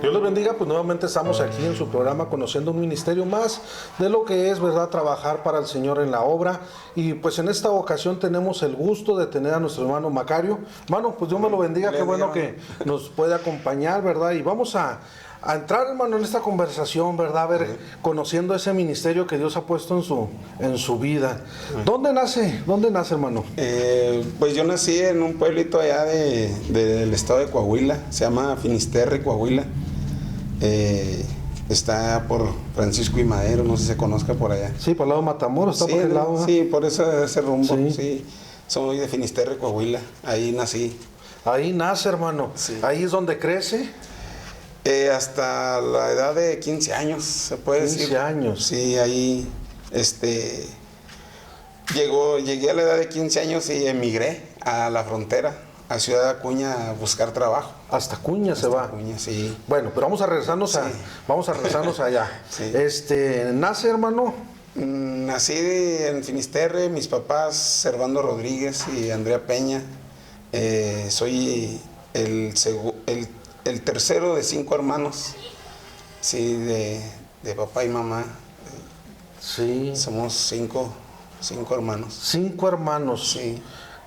Dios les bendiga, pues nuevamente estamos aquí en su programa conociendo un ministerio más de lo que es, ¿verdad?, trabajar para el Señor en la obra. Y pues en esta ocasión tenemos el gusto de tener a nuestro hermano Macario. Hermano, pues Dios me lo bendiga, qué bueno que nos puede acompañar, ¿verdad? Y vamos a entrar, hermano, en esta conversación, ¿verdad? A ver, conociendo ese ministerio que Dios ha puesto en su vida. ¿Dónde nace, hermano? Pues yo nací en un pueblito allá del estado de Coahuila, se llama Finisterre, Coahuila. Está por Francisco y Madero, no sé si se conozca por allá. Sí, por el lado de Matamoros, está sí, por aquel lado. Sí, por ese rumbo, sí. Sí. Soy de Finisterre, Coahuila, ahí nací. Ahí nace, hermano. Sí. Ahí es donde crece. Hasta la edad de 15 años, se puede 15 decir. 15 años. Sí, ahí, llegué a la edad de 15 años y emigré a la frontera, a Ciudad Acuña, a buscar trabajo. Hasta Acuña se va. Acuña, sí. Bueno, pero vamos a regresarnos allá. Sí. ¿Nace, hermano? Nací en Finisterre, mis papás, Servando Rodríguez y Andrea Peña. Soy el tercero de 5 hermanos, sí, de papá y mamá. Sí. Somos cinco hermanos. 5 hermanos. Sí.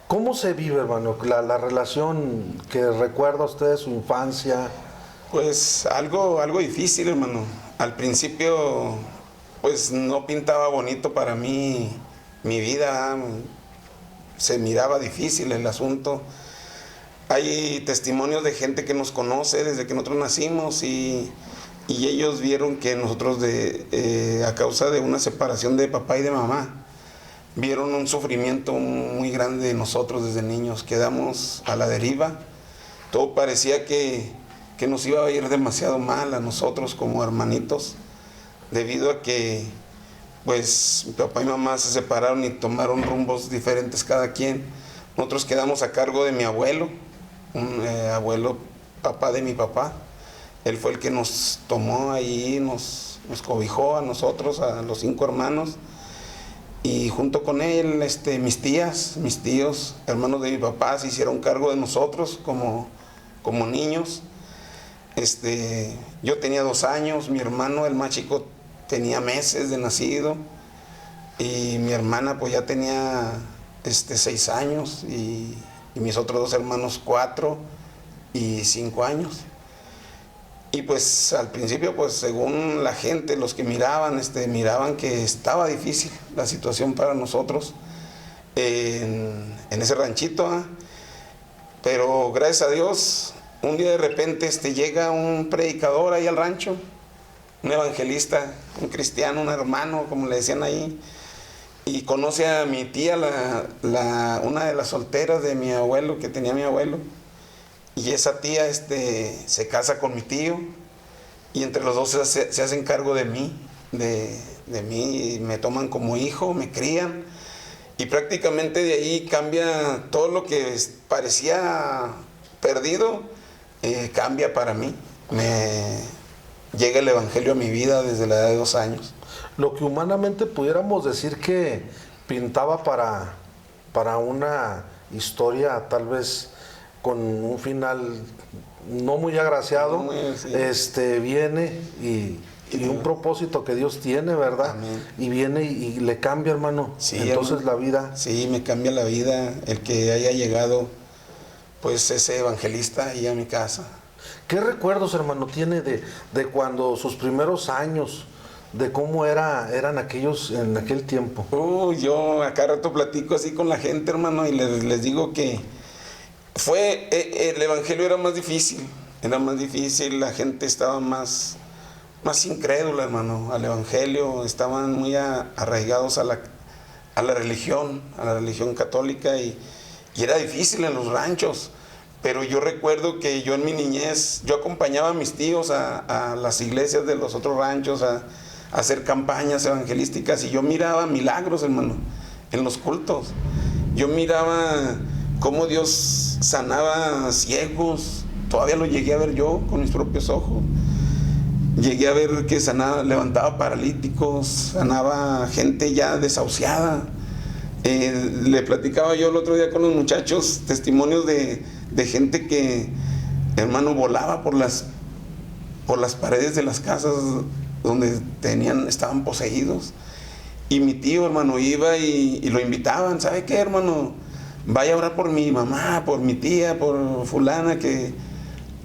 ¿Cómo se vive, hermano, la relación que recuerda usted de su infancia? Pues algo difícil, hermano. Al principio, pues no pintaba bonito para mí mi vida. Se miraba difícil el asunto. Hay testimonios de gente que nos conoce desde que nosotros nacimos y ellos vieron que nosotros, a causa de una separación de papá y de mamá, vieron un sufrimiento muy grande de nosotros desde niños. Quedamos a la deriva. Todo parecía que nos iba a ir demasiado mal a nosotros como hermanitos, debido a que pues mi papá y mamá se separaron y tomaron rumbos diferentes cada quien. Nosotros quedamos a cargo de mi abuelo, un abuelo, papá de mi papá. Él fue el que nos tomó ahí, nos cobijó a nosotros, a los 5 hermanos. Y junto con él, mis tíos, hermanos de mi papá, se hicieron cargo de nosotros como niños. Yo tenía 2 años, mi hermano, el más chico, tenía meses de nacido. Y mi hermana pues ya tenía 6 años y mis otros 2 hermanos 4 y 5 años. Y pues al principio, pues según la gente, los que miraban que estaba difícil la situación para nosotros en ese ranchito, ¿eh? Pero gracias a Dios, un día de repente llega un predicador ahí al rancho, un evangelista, un cristiano, un hermano, como le decían ahí, y conoce a mi tía, una de las solteras de mi abuelo, que tenía mi abuelo. Y esa tía se casa con mi tío y entre los dos se hacen cargo de mí, y me toman como hijo, me crían. Y prácticamente de ahí cambia todo lo que parecía perdido, cambia para mí. Llega el evangelio a mi vida desde la edad de 2 años. Lo que humanamente pudiéramos decir que pintaba para una historia tal vez con un final no muy agraciado, sí. Viene y un propósito que Dios tiene, ¿verdad? Amén. Y viene y le cambia, hermano. Sí, entonces hermano, la vida. Sí, me cambia la vida el que haya llegado pues ese evangelista ahí a mi casa. ¿Qué recuerdos, hermano, tiene de cuando sus primeros años, de cómo eran aquellos en aquel tiempo? Yo acá rato platico así con la gente, hermano, y les digo que el evangelio era más difícil, la gente estaba más incrédula, hermano, al evangelio, estaban muy arraigados a la religión católica y era difícil en los ranchos. Pero yo recuerdo que yo en mi niñez, yo acompañaba a mis tíos a las iglesias de los otros ranchos a hacer campañas evangelísticas y yo miraba milagros, hermano, en los cultos. Yo miraba cómo Dios sanaba ciegos, todavía lo llegué a ver yo con mis propios ojos. Llegué a ver que levantaba paralíticos, sanaba gente ya desahuciada. Le platicaba yo el otro día con los muchachos testimonios de gente que, hermano, volaba por las por las paredes de las casas donde estaban poseídos. Y mi tío, hermano, iba y lo invitaban, ¿sabe qué, hermano? Vaya a orar por mi mamá, por mi tía, por fulana, que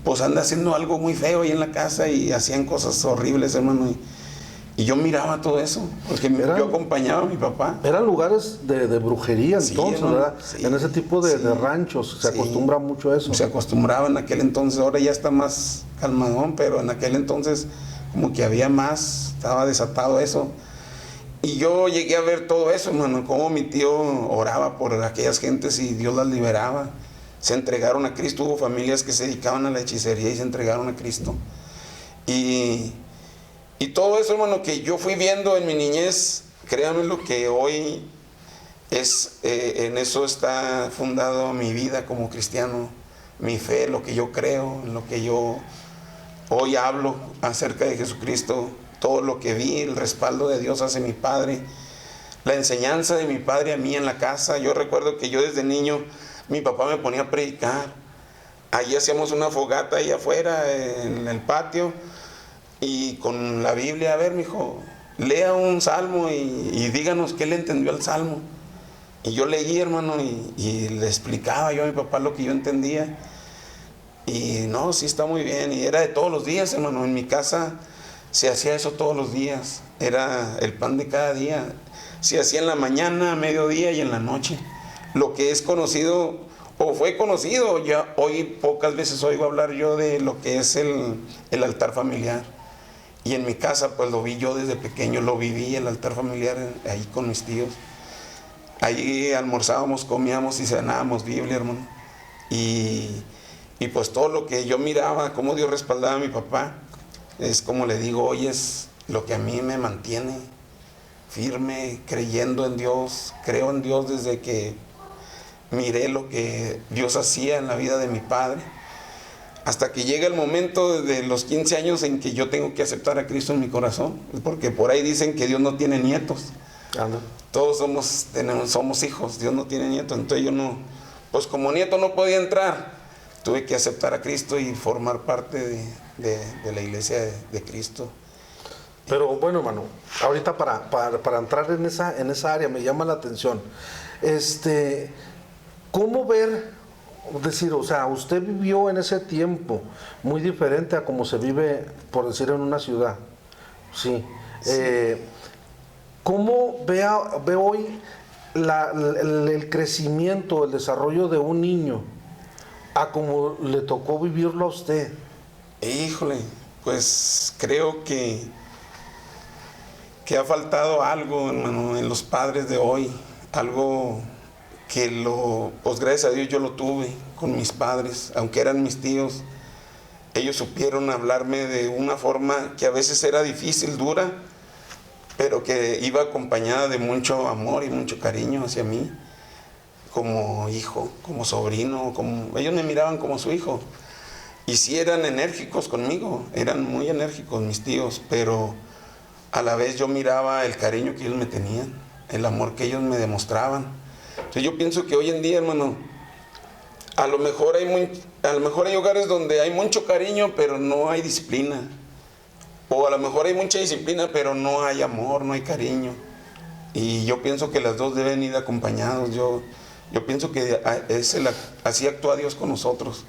pues anda haciendo algo muy feo ahí en la casa, y hacían cosas horribles, hermano. Y yo miraba todo eso, porque yo acompañaba a mi papá. Eran lugares de brujería entonces, hermano, ¿verdad? Sí, en ese tipo de ranchos se acostumbra mucho a eso. Se acostumbraba en aquel entonces, ahora ya está más calmadón, pero en aquel entonces como que había más, estaba desatado eso. Y yo llegué a ver todo eso, hermano, cómo mi tío oraba por aquellas gentes y Dios las liberaba. Se entregaron a Cristo, hubo familias que se dedicaban a la hechicería y se entregaron a Cristo. Y todo eso, hermano, que yo fui viendo en mi niñez, créanme lo que hoy es, en eso está fundado mi vida como cristiano, mi fe, lo que yo creo, en lo que yo hoy hablo acerca de Jesucristo, todo lo que vi, el respaldo de Dios hacia mi padre, la enseñanza de mi padre a mí en la casa. Yo recuerdo que yo desde niño, mi papá me ponía a predicar. Allí hacíamos una fogata ahí afuera en el patio, y con la Biblia, a ver, mijo, lea un salmo y díganos qué le entendió al salmo. Y yo leí, hermano, y le explicaba yo a mi papá lo que yo entendía. Y no, sí está muy bien. Y era de todos los días, hermano. En mi casa se hacía eso todos los días. Era el pan de cada día. Se hacía en la mañana, a mediodía y en la noche. Lo que es conocido, o fue conocido, ya hoy pocas veces oigo hablar yo de lo que es el altar familiar. Y en mi casa, pues lo vi yo desde pequeño, lo viví, el altar familiar, ahí con mis tíos. Ahí almorzábamos, comíamos y cenábamos Biblia, hermano. Y pues todo lo que yo miraba, cómo Dios respaldaba a mi papá, es como le digo, hoy es lo que a mí me mantiene firme, creyendo en Dios. Creo en Dios desde que miré lo que Dios hacía en la vida de mi padre, hasta que llega el momento de los 15 años en que yo tengo que aceptar a Cristo en mi corazón, porque por ahí dicen que Dios no tiene nietos. Todos somos hijos, Dios no tiene nietos. Entonces yo no, pues como nieto no podía entrar, tuve que aceptar a Cristo y formar parte de la iglesia de Cristo. Pero bueno, hermano, ahorita para entrar en esa área me llama la atención. ¿Cómo ver? Decir, o sea, usted vivió en ese tiempo muy diferente a como se vive, por decir, en una ciudad. Sí. ¿Cómo ve hoy el crecimiento, el desarrollo de un niño a como le tocó vivirlo a usted? Híjole, pues creo que ha faltado algo, hermano, en los padres de hoy. Algo que pues gracias a Dios yo lo tuve con mis padres, aunque eran mis tíos. Ellos supieron hablarme de una forma que a veces era difícil, dura, pero que iba acompañada de mucho amor y mucho cariño hacia mí, como hijo, como sobrino, ellos me miraban como su hijo. Y sí eran enérgicos conmigo, eran muy enérgicos mis tíos, pero a la vez yo miraba el cariño que ellos me tenían, el amor que ellos me demostraban. Entonces yo pienso que hoy en día, hermano, a lo mejor hay hogares donde hay mucho cariño, pero no hay disciplina. O a lo mejor hay mucha disciplina, pero no hay amor, no hay cariño. Y yo pienso que las dos deben ir acompañados. Yo pienso que así actúa Dios con nosotros.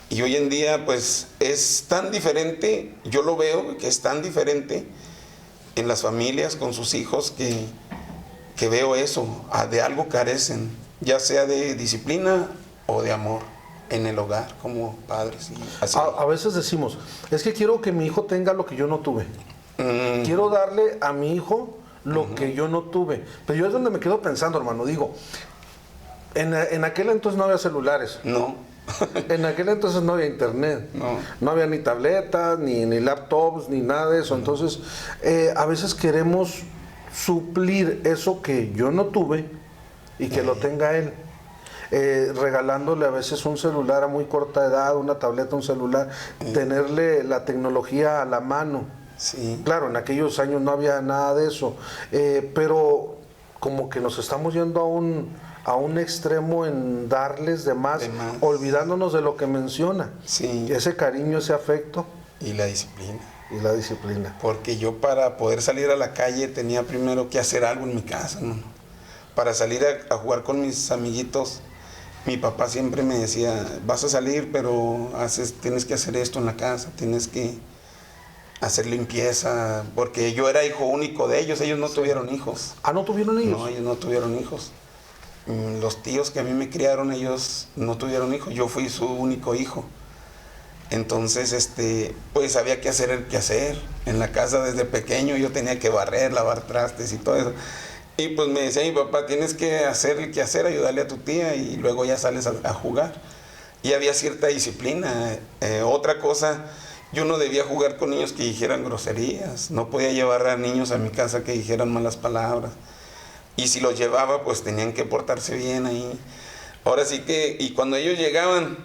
Y hoy en día, pues, es tan diferente, yo lo veo que es tan diferente en las familias con sus hijos que veo eso, de algo carecen, ya sea de disciplina o de amor en el hogar, como padres. A veces decimos, es que quiero que mi hijo tenga lo que yo no tuve. Quiero darle a mi hijo lo que yo no tuve. Pero yo es donde me quedo pensando, hermano, digo, en aquel entonces no había celulares. No. En aquel entonces no había internet, no había ni tabletas, ni laptops, ni nada de eso. Entonces, a veces queremos suplir eso que yo no tuve y que lo tenga él. Regalándole a veces un celular a muy corta edad, una tableta, un celular, tenerle la tecnología a la mano. Sí. Claro, en aquellos años no había nada de eso, pero como que nos estamos yendo a un extremo en darles de más, olvidándonos de lo que menciona. Sí. Ese cariño, ese afecto. y la disciplina. Y la disciplina. Porque yo para poder salir a la calle tenía primero que hacer algo en mi casa, hermano. Para salir a jugar con mis amiguitos, mi papá siempre me decía, vas a salir, pero tienes que hacer esto en la casa, tienes que hacer limpieza, porque yo era hijo único de ellos no tuvieron hijos. ¿Ah, no tuvieron hijos? No, ellos no tuvieron hijos. Los tíos que a mí me criaron, ellos no tuvieron hijos, yo fui su único hijo. Entonces, pues había que hacer el quehacer. En la casa desde pequeño yo tenía que barrer, lavar trastes y todo eso. Y pues me decía mi papá, tienes que hacer el quehacer, ayudarle a tu tía y luego ya sales a jugar. Y había cierta disciplina. Otra cosa, yo no debía jugar con niños que dijeran groserías. No podía llevar a niños a mi casa que dijeran malas palabras. Y si los llevaba, pues tenían que portarse bien ahí. Ahora sí que, y cuando ellos llegaban,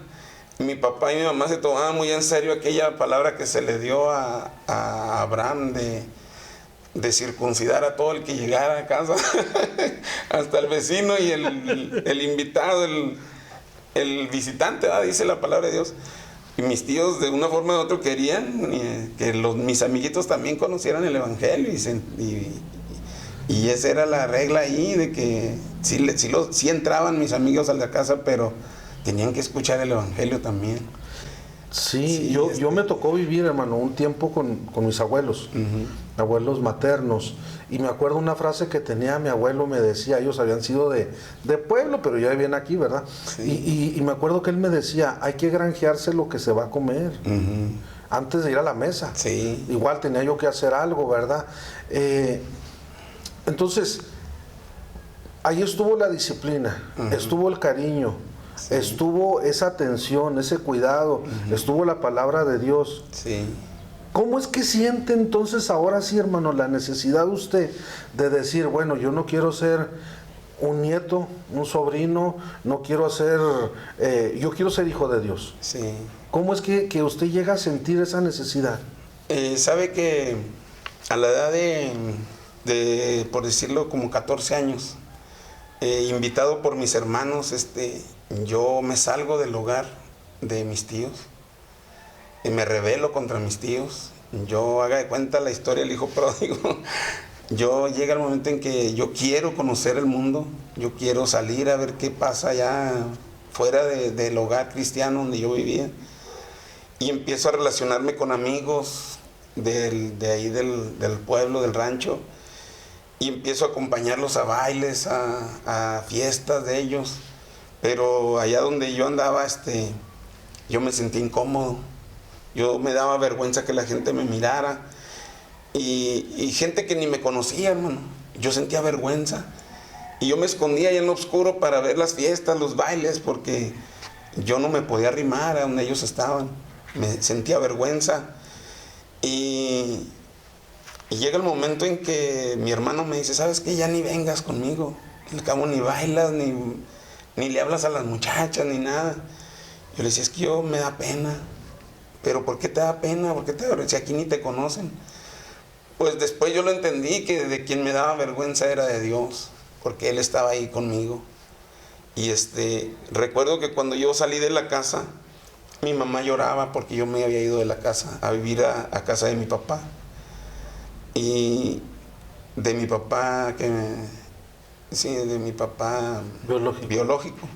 mi papá y mi mamá se tomaban muy en serio aquella palabra que se le dio a Abraham de circuncidar a todo el que llegara a casa, hasta el vecino y el invitado, el visitante, dice la palabra de Dios. Y mis tíos de una forma u otra querían que mis amiguitos también conocieran el Evangelio y esa era la regla ahí, de que sí entraban mis amigos a la casa, pero tenían que escuchar el Evangelio también. Sí, yo me tocó vivir, hermano, un tiempo con mis abuelos, abuelos maternos, y me acuerdo una frase que tenía mi abuelo, me decía, ellos habían sido de pueblo, pero ya vivían aquí, ¿verdad? Sí. Y me acuerdo que él me decía, hay que granjearse lo que se va a comer, antes de ir a la mesa. Sí. Igual tenía yo que hacer algo, ¿verdad? Entonces, ahí estuvo la disciplina, estuvo el cariño, sí, estuvo esa atención, ese cuidado, estuvo la palabra de Dios. Sí. ¿Cómo es que siente entonces ahora sí, hermano, la necesidad de usted de decir, bueno, yo no quiero ser un nieto, un sobrino, no quiero ser, yo quiero ser hijo de Dios? Sí. ¿Cómo es que usted llega a sentir esa necesidad? Sabe que a la edad de, por decirlo, como 14 años, invitado por mis hermanos, yo me salgo del hogar de mis tíos y me rebelo contra mis tíos. Yo, haga de cuenta la historia del hijo pródigo. Yo llega el momento en que yo quiero conocer el mundo, yo quiero salir a ver qué pasa allá fuera del hogar cristiano donde yo vivía, y empiezo a relacionarme con amigos de ahí del pueblo, del rancho, y empiezo a acompañarlos a bailes, a fiestas de ellos. Pero allá donde yo andaba, yo me sentí incómodo. Yo me daba vergüenza que la gente me mirara. Y gente que ni me conocía, hermano. Yo sentía vergüenza. Y yo me escondía allá en lo oscuro para ver las fiestas, los bailes, porque yo no me podía arrimar a donde ellos estaban. Me sentía vergüenza. Y llega el momento en que mi hermano me dice, ¿sabes qué? Ya ni vengas conmigo. Al cabo ni bailas, ni le hablas a las muchachas, ni nada. Yo le decía, es que yo me da pena. ¿Pero por qué te da pena? ¿Por qué te da vergüenza? Si aquí ni te conocen. Pues después yo lo entendí, que de quien me daba vergüenza era de Dios, porque Él estaba ahí conmigo. Y recuerdo que cuando yo salí de la casa, mi mamá lloraba porque yo me había ido de la casa a vivir a casa de mi papá. Y de mi papá, de mi papá biológico.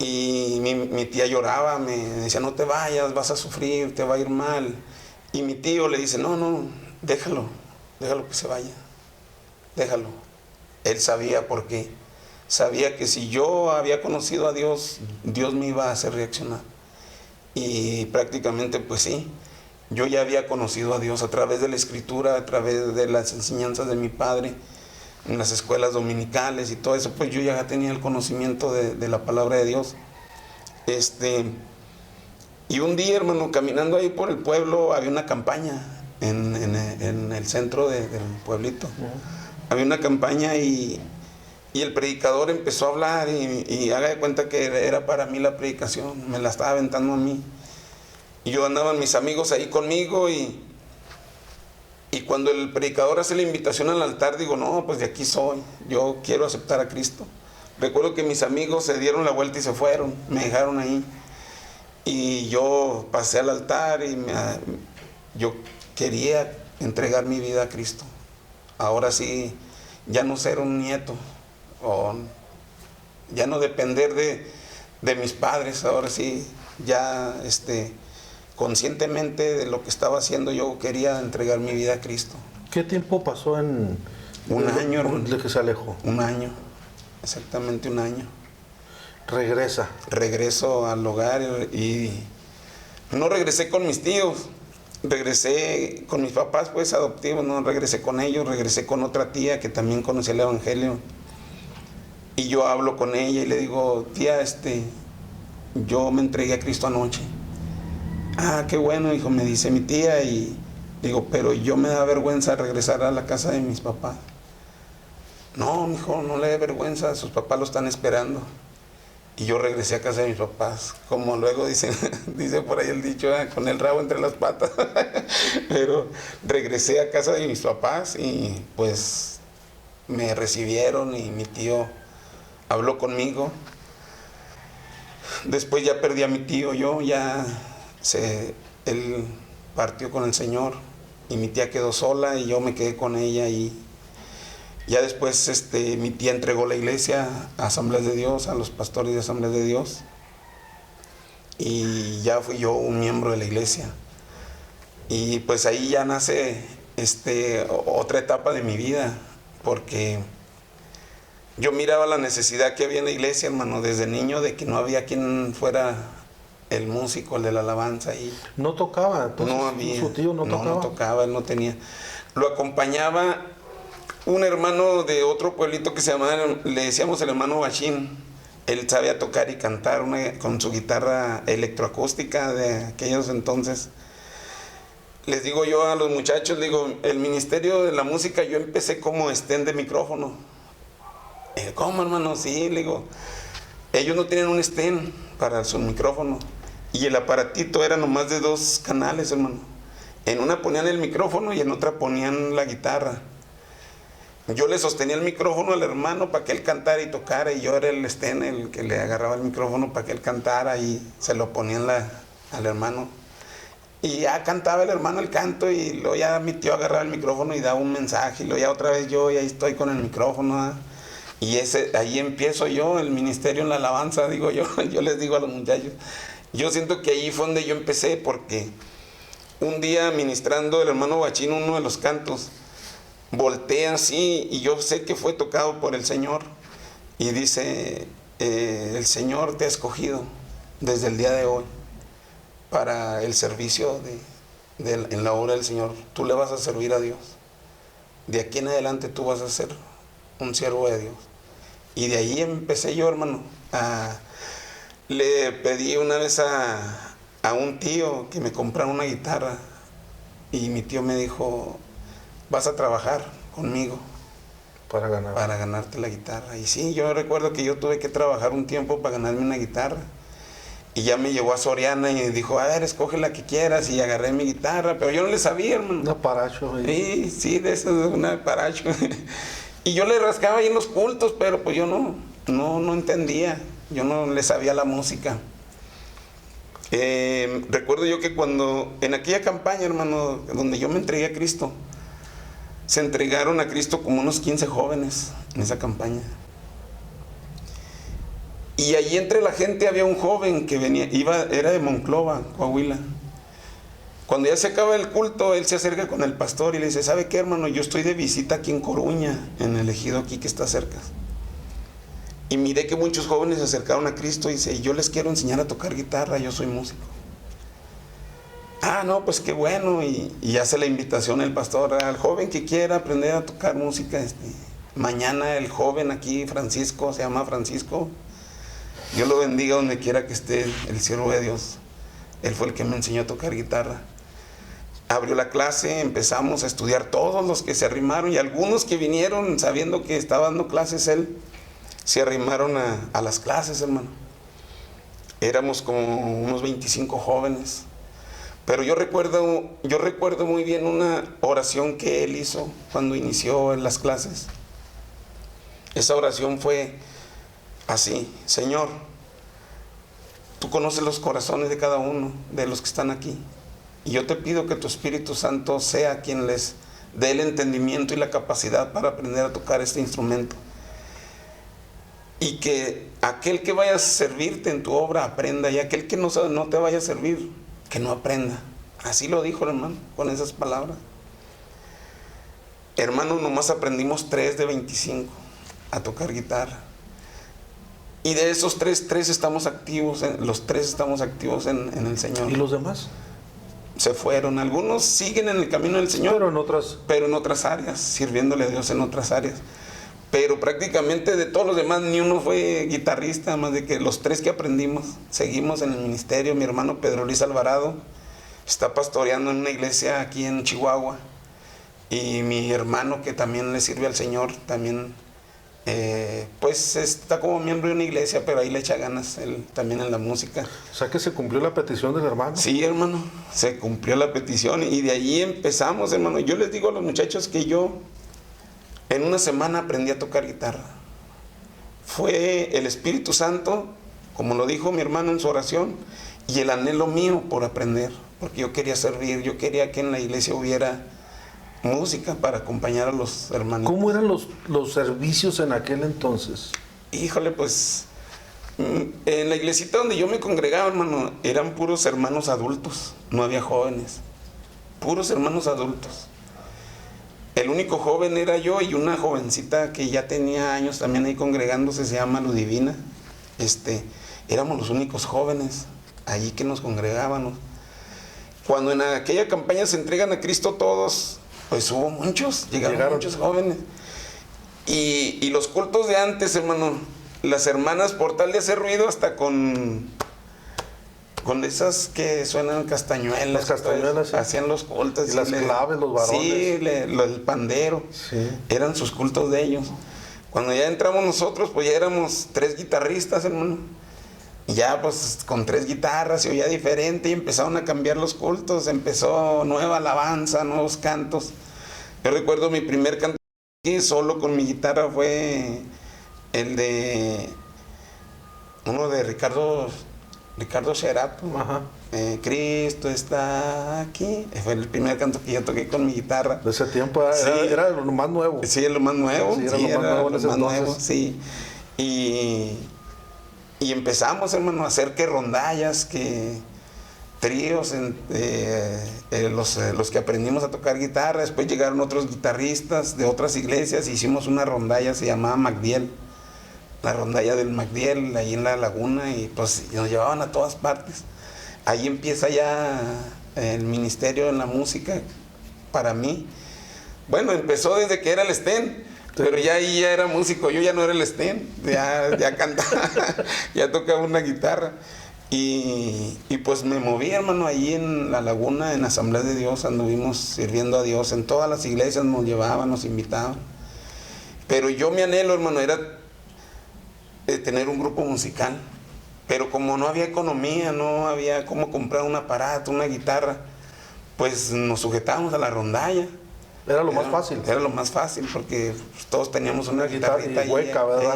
Y mi tía lloraba, me decía, no te vayas, vas a sufrir, te va a ir mal. Y mi tío le dice, no, déjalo que se vaya, déjalo. Él sabía por qué. Sabía que si yo había conocido a Dios, Dios me iba a hacer reaccionar. Y prácticamente, pues sí, yo ya había conocido a Dios a través de la Escritura, a través de las enseñanzas de mi padre, en las escuelas dominicales y todo eso, pues yo ya tenía el conocimiento de la palabra de Dios. Y un día, hermano, caminando ahí por el pueblo, había una campaña en el centro del pueblito. Había una campaña y el predicador empezó a hablar y haga de cuenta que era para mí la predicación, me la estaba aventando a mí. Y yo andaban mis amigos ahí conmigo y cuando el predicador hace la invitación al altar, digo, no, pues de aquí soy, yo quiero aceptar a Cristo. Recuerdo que mis amigos se dieron la vuelta y se fueron, me dejaron ahí. Y yo pasé al altar y yo quería entregar mi vida a Cristo. Ahora sí, ya no ser un nieto, o ya no depender de mis padres. Ahora sí, ya conscientemente de lo que estaba haciendo, yo quería entregar mi vida a Cristo. ¿Qué tiempo pasó Un año, hermano. de que se alejó? Un año, exactamente un año. Regresa. Regreso al hogar y no regresé con mis tíos, regresé con mis papás pues adoptivos, no regresé con ellos, regresé con otra tía que también conocía el evangelio. Y yo hablo con ella y le digo, tía, yo me entregué a Cristo anoche. Ah, qué bueno, hijo, me dice mi tía. Y digo, pero yo me da vergüenza regresar a la casa de mis papás. No, mijo, no le dé vergüenza, sus papás lo están esperando. Y yo regresé a casa de mis papás, como luego dice por ahí el dicho, con el rabo entre las patas. Pero regresé a casa de mis papás y pues me recibieron y mi tío habló conmigo. Después ya perdí a mi tío, él partió con el Señor y mi tía quedó sola y yo me quedé con ella. Y ya después mi tía entregó la iglesia a Asambleas de Dios, a los pastores de Asambleas de Dios. Y ya fui yo un miembro de la iglesia. Y pues ahí ya nace otra etapa de mi vida, porque yo miraba la necesidad que había en la iglesia, hermano, desde niño, de que no había quien fuera el músico, el de la alabanza. Y ¿No tocaba? Entonces, no había. ¿su tío no tocaba? No tocaba, él no tenía. Lo acompañaba un hermano de otro pueblito que se llamaba, le decíamos el hermano Bachín. Él sabía tocar y cantar con su guitarra electroacústica de aquellos entonces. Les digo yo a los muchachos, digo, el ministerio de la música yo empecé como stand de micrófono. ¿Cómo, hermano? Sí, le digo, ellos no tienen un stand para su micrófono. Y el aparatito era nomás de 2 canales, hermano. En una ponían el micrófono y en otra ponían la guitarra. Yo le sostenía el micrófono al hermano para que él cantara y tocara, y yo era el stand, el que le agarraba el micrófono para que él cantara y se lo ponía al hermano. Y ya cantaba el hermano el canto y luego ya mi tío agarraba el micrófono y daba un mensaje y luego ya otra vez yo y ahí estoy con el micrófono. Y ahí empiezo yo, el ministerio en la alabanza, digo yo les digo a los muchachos. Yo siento que ahí fue donde yo empecé, porque un día ministrando el hermano Bachín uno de los cantos, voltea así y yo sé que fue tocado por el Señor y dice, el Señor te ha escogido desde el día de hoy para el servicio en la obra del Señor. Tú le vas a servir a Dios. De aquí en adelante tú vas a ser un siervo de Dios. Y de ahí empecé yo, hermano. Le pedí una vez a un tío que me comprara una guitarra y mi tío me dijo, vas a trabajar conmigo para ganarte la guitarra. Y sí, yo recuerdo que yo tuve que trabajar un tiempo para ganarme una guitarra. Y ya me llevó a Soriana y dijo, a ver, escoge la que quieras. Y agarré mi guitarra, pero yo no le sabía, hermano. Un aparacho. Sí, de eso, un aparacho. Y yo le rascaba ahí en los cultos, pero pues yo no entendía. Yo no le sabía la música. Recuerdo yo que cuando, en aquella campaña, hermano, donde yo me entregué a Cristo, se entregaron a Cristo como unos 15 jóvenes en esa campaña. Y allí entre la gente había un joven que era de Monclova, Coahuila. Cuando ya se acaba el culto, él se acerca con el pastor y le dice, ¿sabe qué, hermano? Yo estoy de visita aquí en Coruña, en el ejido aquí que está cerca. Y miré que muchos jóvenes se acercaron a Cristo y dice, yo les quiero enseñar a tocar guitarra, yo soy músico. Ah, no, pues qué bueno. Y hace la invitación el pastor al joven que quiera aprender a tocar música. Mañana el joven aquí, Francisco, se llama Francisco. Dios lo bendiga donde quiera que esté, el siervo de Dios. Él fue el que me enseñó a tocar guitarra. Abrió la clase, empezamos a estudiar todos los que se arrimaron y algunos que vinieron sabiendo que estaba dando clases él, se arrimaron a las clases, hermano. Éramos como unos 25 jóvenes. Pero yo recuerdo muy bien una oración que él hizo cuando inició en las clases. Esa oración fue así: Señor, tú conoces los corazones de cada uno de los que están aquí. Y yo te pido que tu Espíritu Santo sea quien les dé el entendimiento y la capacidad para aprender a tocar este instrumento. Y que aquel que vaya a servirte en tu obra aprenda, y aquel que no te vaya a servir, que no aprenda. Así lo dijo el hermano, con esas palabras. Hermano, nomás aprendimos 3 de 25 a tocar guitarra. Y de esos tres estamos activos, los 3 estamos activos en el Señor. ¿Y los demás? Se fueron, algunos siguen en el camino del Señor, pero en otras áreas, sirviéndole a Dios en otras áreas. Pero prácticamente de todos los demás ni uno fue guitarrista, más de que los 3 que aprendimos seguimos en el ministerio. Mi hermano Pedro Luis Alvarado está pastoreando en una iglesia aquí en Chihuahua, y mi hermano, que también le sirve al Señor, también pues está como miembro de una iglesia, pero ahí le echa ganas él también en la música. O sea que se cumplió la petición del hermano. Sí, hermano, se cumplió la petición, y de ahí empezamos, hermano. Yo les digo a los muchachos que yo en una semana aprendí a tocar guitarra. Fue el Espíritu Santo, como lo dijo mi hermano en su oración, y el anhelo mío por aprender, porque yo quería servir, yo quería que en la iglesia hubiera música para acompañar a los hermanos. ¿Cómo eran los servicios en aquel entonces? Híjole, pues en la iglesita donde yo me congregaba, hermano, eran puros hermanos adultos, no había jóvenes, puros hermanos adultos. El único joven era yo y una jovencita que ya tenía años también ahí congregándose, se llama Ludivina. Éramos los únicos jóvenes allí que nos congregábamos. Cuando en aquella campaña se entregan a Cristo todos, pues hubo muchos, llegaron muchos jóvenes. Y los cultos de antes, hermano, las hermanas, por tal de hacer ruido, hasta con esas que suenan castañuelas. Las castañuelas, sí. Hacían los cultos. Y las claves, los varones. Sí, el pandero. Sí. Eran sus cultos de ellos. Cuando ya entramos nosotros, pues ya éramos 3 guitarristas, hermano. Y ya pues con 3 guitarras se oía diferente, y empezaron a cambiar los cultos. Empezó nueva alabanza, nuevos cantos. Yo recuerdo mi primer canto aquí solo con mi guitarra fue el de uno de Ricardo Xerato. Ajá. Cristo está aquí. Fue el primer canto que yo toqué con mi guitarra. De ese tiempo Sí. era lo más nuevo. Sí, lo más nuevo. Sí, Sí, era lo más nuevo en ese entonces. sí. Y empezamos, hermano, a hacer que rondallas, que tríos, los que aprendimos a tocar guitarra. Después llegaron otros guitarristas de otras iglesias, hicimos una rondalla, se llamaba Magdiel, la rondalla del Magdiel, ahí en la laguna, y pues nos llevaban a todas partes. Ahí empieza ya el ministerio en la música para mí. Bueno, empezó desde que era el Sten, pero ya ahí ya era músico. Yo ya no era el Sten, ya cantaba, ya tocaba una guitarra. Y pues me moví, hermano, ahí en la laguna, en Asamblea de Dios, anduvimos sirviendo a Dios. En todas las iglesias nos llevaban, nos invitaban. Pero yo, mi anhelo, hermano, era tener un grupo musical. Pero como no había economía, no había cómo comprar un aparato, una guitarra, pues nos sujetábamos a la rondalla. Era lo más fácil. Era lo más fácil, porque todos teníamos una guitarrita y hueca, ¿verdad?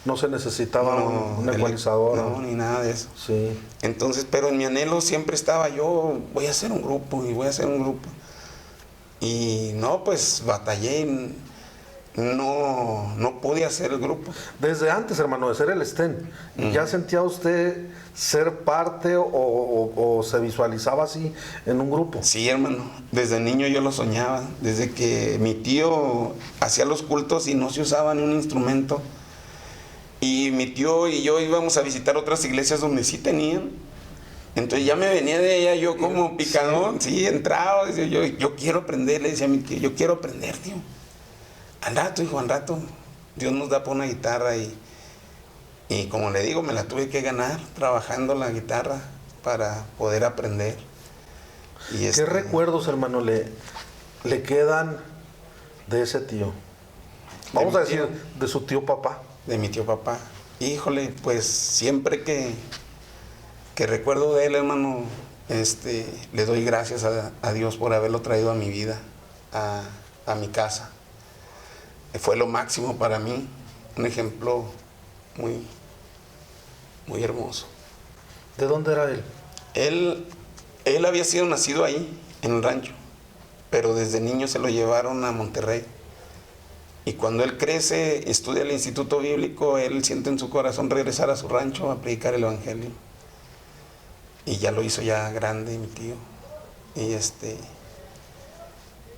No se necesitaba un ecualizador. No, ni nada de eso. Sí. Entonces, pero en mi anhelo siempre estaba yo, voy a hacer un grupo, y voy a hacer un grupo. Y no, pues batallé, no pude hacer el grupo. Desde antes, hermano, de ser el Sten, ¿ya sentía usted ser parte o se visualizaba así en un grupo? Sí, hermano, desde niño yo lo soñaba, desde que mi tío hacía los cultos y no se usaba ni un instrumento, y mi tío y yo íbamos a visitar otras iglesias donde sí tenían. Entonces ya me venía de allá yo como picadón, sí, entraba, decía yo quiero aprender, le decía a mi tío, yo quiero aprender, tío. Al rato, hijo, al rato, Dios nos da por una guitarra, y como le digo, me la tuve que ganar trabajando la guitarra para poder aprender. ¿Qué recuerdos, hermano, le quedan de ese tío? Vamos a decir, de su tío papá. De mi tío papá. Híjole, pues siempre que recuerdo de él, hermano, le doy gracias a Dios por haberlo traído a mi vida, a mi casa. Fue lo máximo para mí, un ejemplo muy, muy hermoso. ¿De dónde era él? Él había sido nacido ahí, en el rancho, pero desde niño se lo llevaron a Monterrey. Y cuando él crece, estudia el Instituto Bíblico, él siente en su corazón regresar a su rancho a predicar el Evangelio. Y ya lo hizo ya grande, mi tío.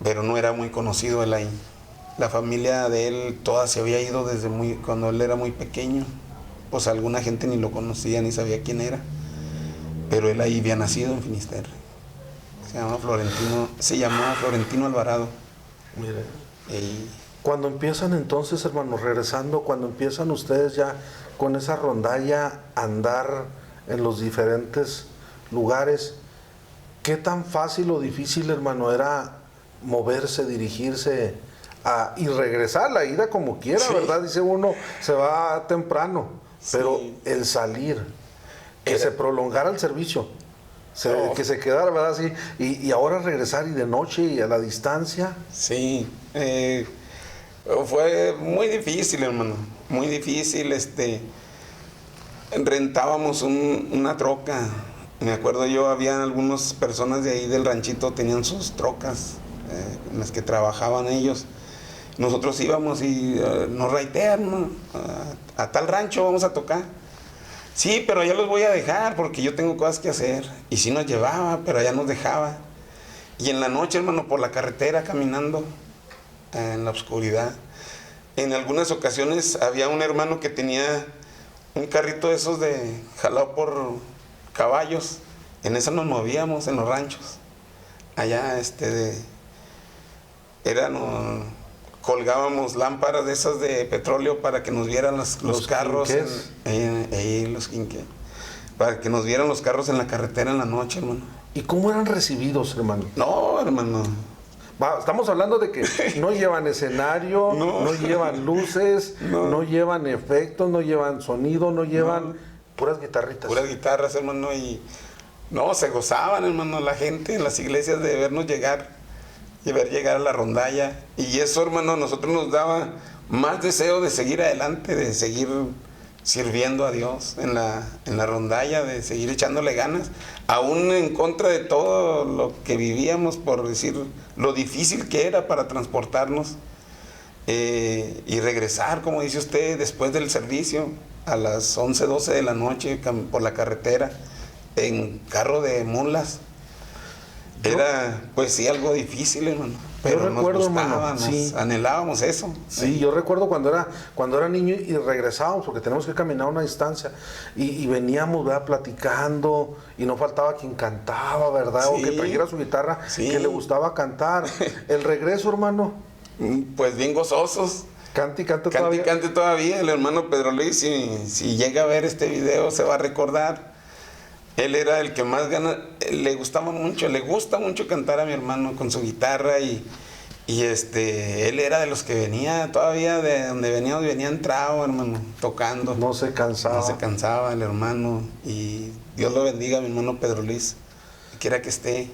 Pero no era muy conocido él ahí. La familia de él toda se había ido desde cuando él era muy pequeño. Pues alguna gente ni lo conocía, ni sabía quién era. Pero él ahí había nacido en Finisterre. Se llamaba Florentino Alvarado. Mire. Cuando empiezan entonces, hermanos, regresando, cuando empiezan ustedes ya con esa rondalla a andar en los diferentes lugares, ¿qué tan fácil o difícil, hermano, era moverse, dirigirse y regresar? La ida como quiera, sí, ¿verdad? Dice uno, se va temprano, pero sí, el salir, que se prolongara el servicio, que se quedara, ¿verdad? Sí, y ahora regresar y de noche y a la distancia. Sí, fue muy difícil, hermano, muy difícil. Rentábamos una troca. Me acuerdo yo, había algunas personas de ahí del ranchito, tenían sus trocas en las que trabajaban ellos. Nosotros íbamos y nos raitean, ¿no? A tal rancho vamos a tocar. Sí, pero ya los voy a dejar porque yo tengo cosas que hacer. Y sí nos llevaba, pero allá nos dejaba. Y en la noche, hermano, por la carretera caminando, en la oscuridad. En algunas ocasiones había un hermano que tenía un carrito de esos jalado por caballos. En eso nos movíamos en los ranchos. Allá colgábamos lámparas de esas de petróleo para que nos vieran los carros. Los quinqués. Para que nos vieran los carros en la carretera en la noche, hermano. ¿Y cómo eran recibidos, hermano? No, hermano. Estamos hablando de que no llevan escenario, no llevan luces, no llevan efectos, no llevan sonido, no llevan puras guitarritas. Puras guitarras, hermano, y se gozaban, hermano, la gente en las iglesias de vernos llegar, de ver llegar a la rondalla. Y eso, hermano, a nosotros nos daba más deseo de seguir adelante, de seguir sirviendo a Dios en la rondalla, de seguir echándole ganas, aún en contra de todo lo que vivíamos, por decir lo difícil que era para transportarnos y regresar, como dice usted, después del servicio a las 11, 12 de la noche por la carretera en carro de mulas. Era, pues sí, algo difícil, hermano. Pero yo recuerdo, nos gustaba, hermano, sí, anhelábamos eso. Sí, yo recuerdo cuando era niño y regresábamos, porque tenemos que caminar una distancia, y veníamos, ¿verdad?, platicando, y no faltaba quien cantaba, ¿verdad? Sí. O que trajera su guitarra, sí, que le gustaba cantar. El regreso, hermano. Pues bien gozosos. Cante y cante todavía. Cante todavía. El hermano Pedro Luis, si llega a ver este video, se va a recordar. Él era el que más le gusta mucho cantar a mi hermano con su guitarra y él era de los que venía todavía, de donde veníamos, venía entrado, hermano, tocando. No se cansaba. No se cansaba el hermano, y Dios lo bendiga a mi hermano Pedro Luis, quiera que esté.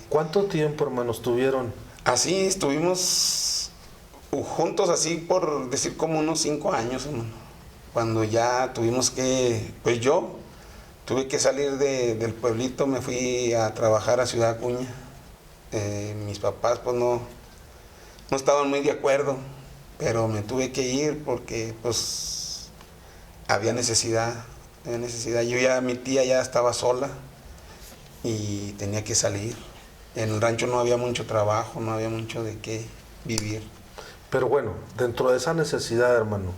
¿Cuánto tiempo, hermano, estuvieron? Así estuvimos juntos, así por decir como unos 5 años, hermano. Cuando ya tuvimos que, pues yo tuve que salir del pueblito, me fui a trabajar a Ciudad Acuña. Mis papás pues no estaban muy de acuerdo, pero me tuve que ir porque pues había necesidad. Mi tía ya estaba sola y tenía que salir. En el rancho no había mucho trabajo, no había mucho de qué vivir. Pero bueno, dentro de esa necesidad, hermano,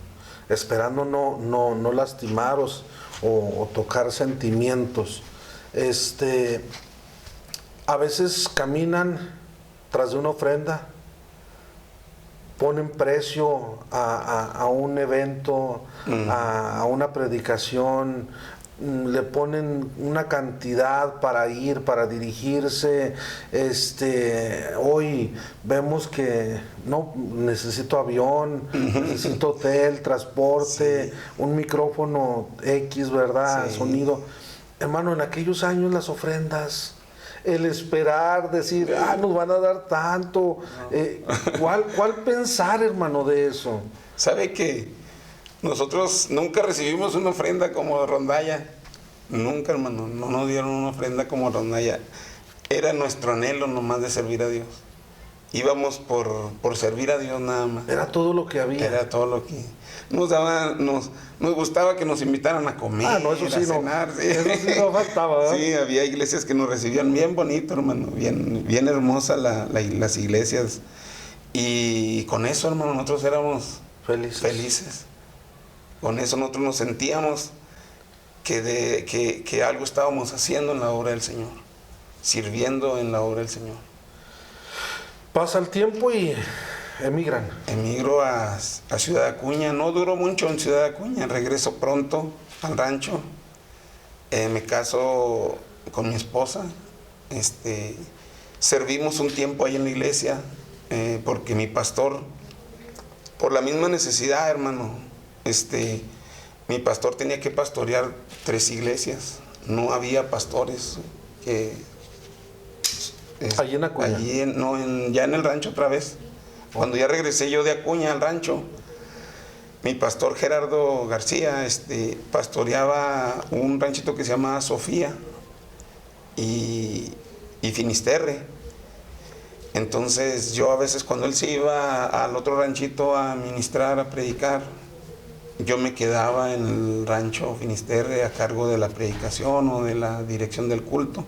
esperando no lastimaros o tocar sentimientos, a veces caminan tras de una ofrenda, ponen precio a un evento, a una predicación, le ponen una cantidad para ir, para dirigirse. Hoy vemos que no necesito avión, necesito hotel, transporte, sí, un micrófono X, ¿verdad? Sí. Sonido. Hermano, en aquellos años las ofrendas, el esperar, decir, nos van a dar tanto. ¿Cuál pensar, hermano, de eso? ¿Sabe que nosotros nunca recibimos una ofrenda como rondalla? Nunca, hermano, no nos dieron una ofrenda como rondalla. Era nuestro anhelo nomás de servir a Dios. Íbamos por servir a Dios nada más. Era todo lo que había. Era todo lo que nos daba, nos gustaba que nos invitaran a comer, Ah, no, eso sí, a cenar. no. Eso sí no faltaba, ¿verdad? Sí, había iglesias que nos recibían bien bonito, hermano, bien hermosa las iglesias. Y con eso, hermano, nosotros éramos felices. Con eso nosotros nos sentíamos que algo estábamos haciendo en la obra del Señor, sirviendo en la obra del Señor. Pasa el tiempo y emigran. Emigro a Ciudad Acuña. No duró mucho en Ciudad Acuña. Regreso pronto al rancho. Me caso con mi esposa. Servimos un tiempo ahí en la iglesia porque mi pastor, por la misma necesidad, hermano, mi pastor tenía que pastorear 3 iglesias. No había pastores que... Allí en Acuña. Ya en el rancho otra vez. Cuando ya regresé yo de Acuña al rancho, mi pastor Gerardo García pastoreaba un ranchito que se llama Sofía y Finisterre. Entonces yo a veces cuando él se iba al otro ranchito a ministrar, a predicar, yo me quedaba en el rancho Finisterre a cargo de la predicación o de la dirección del culto.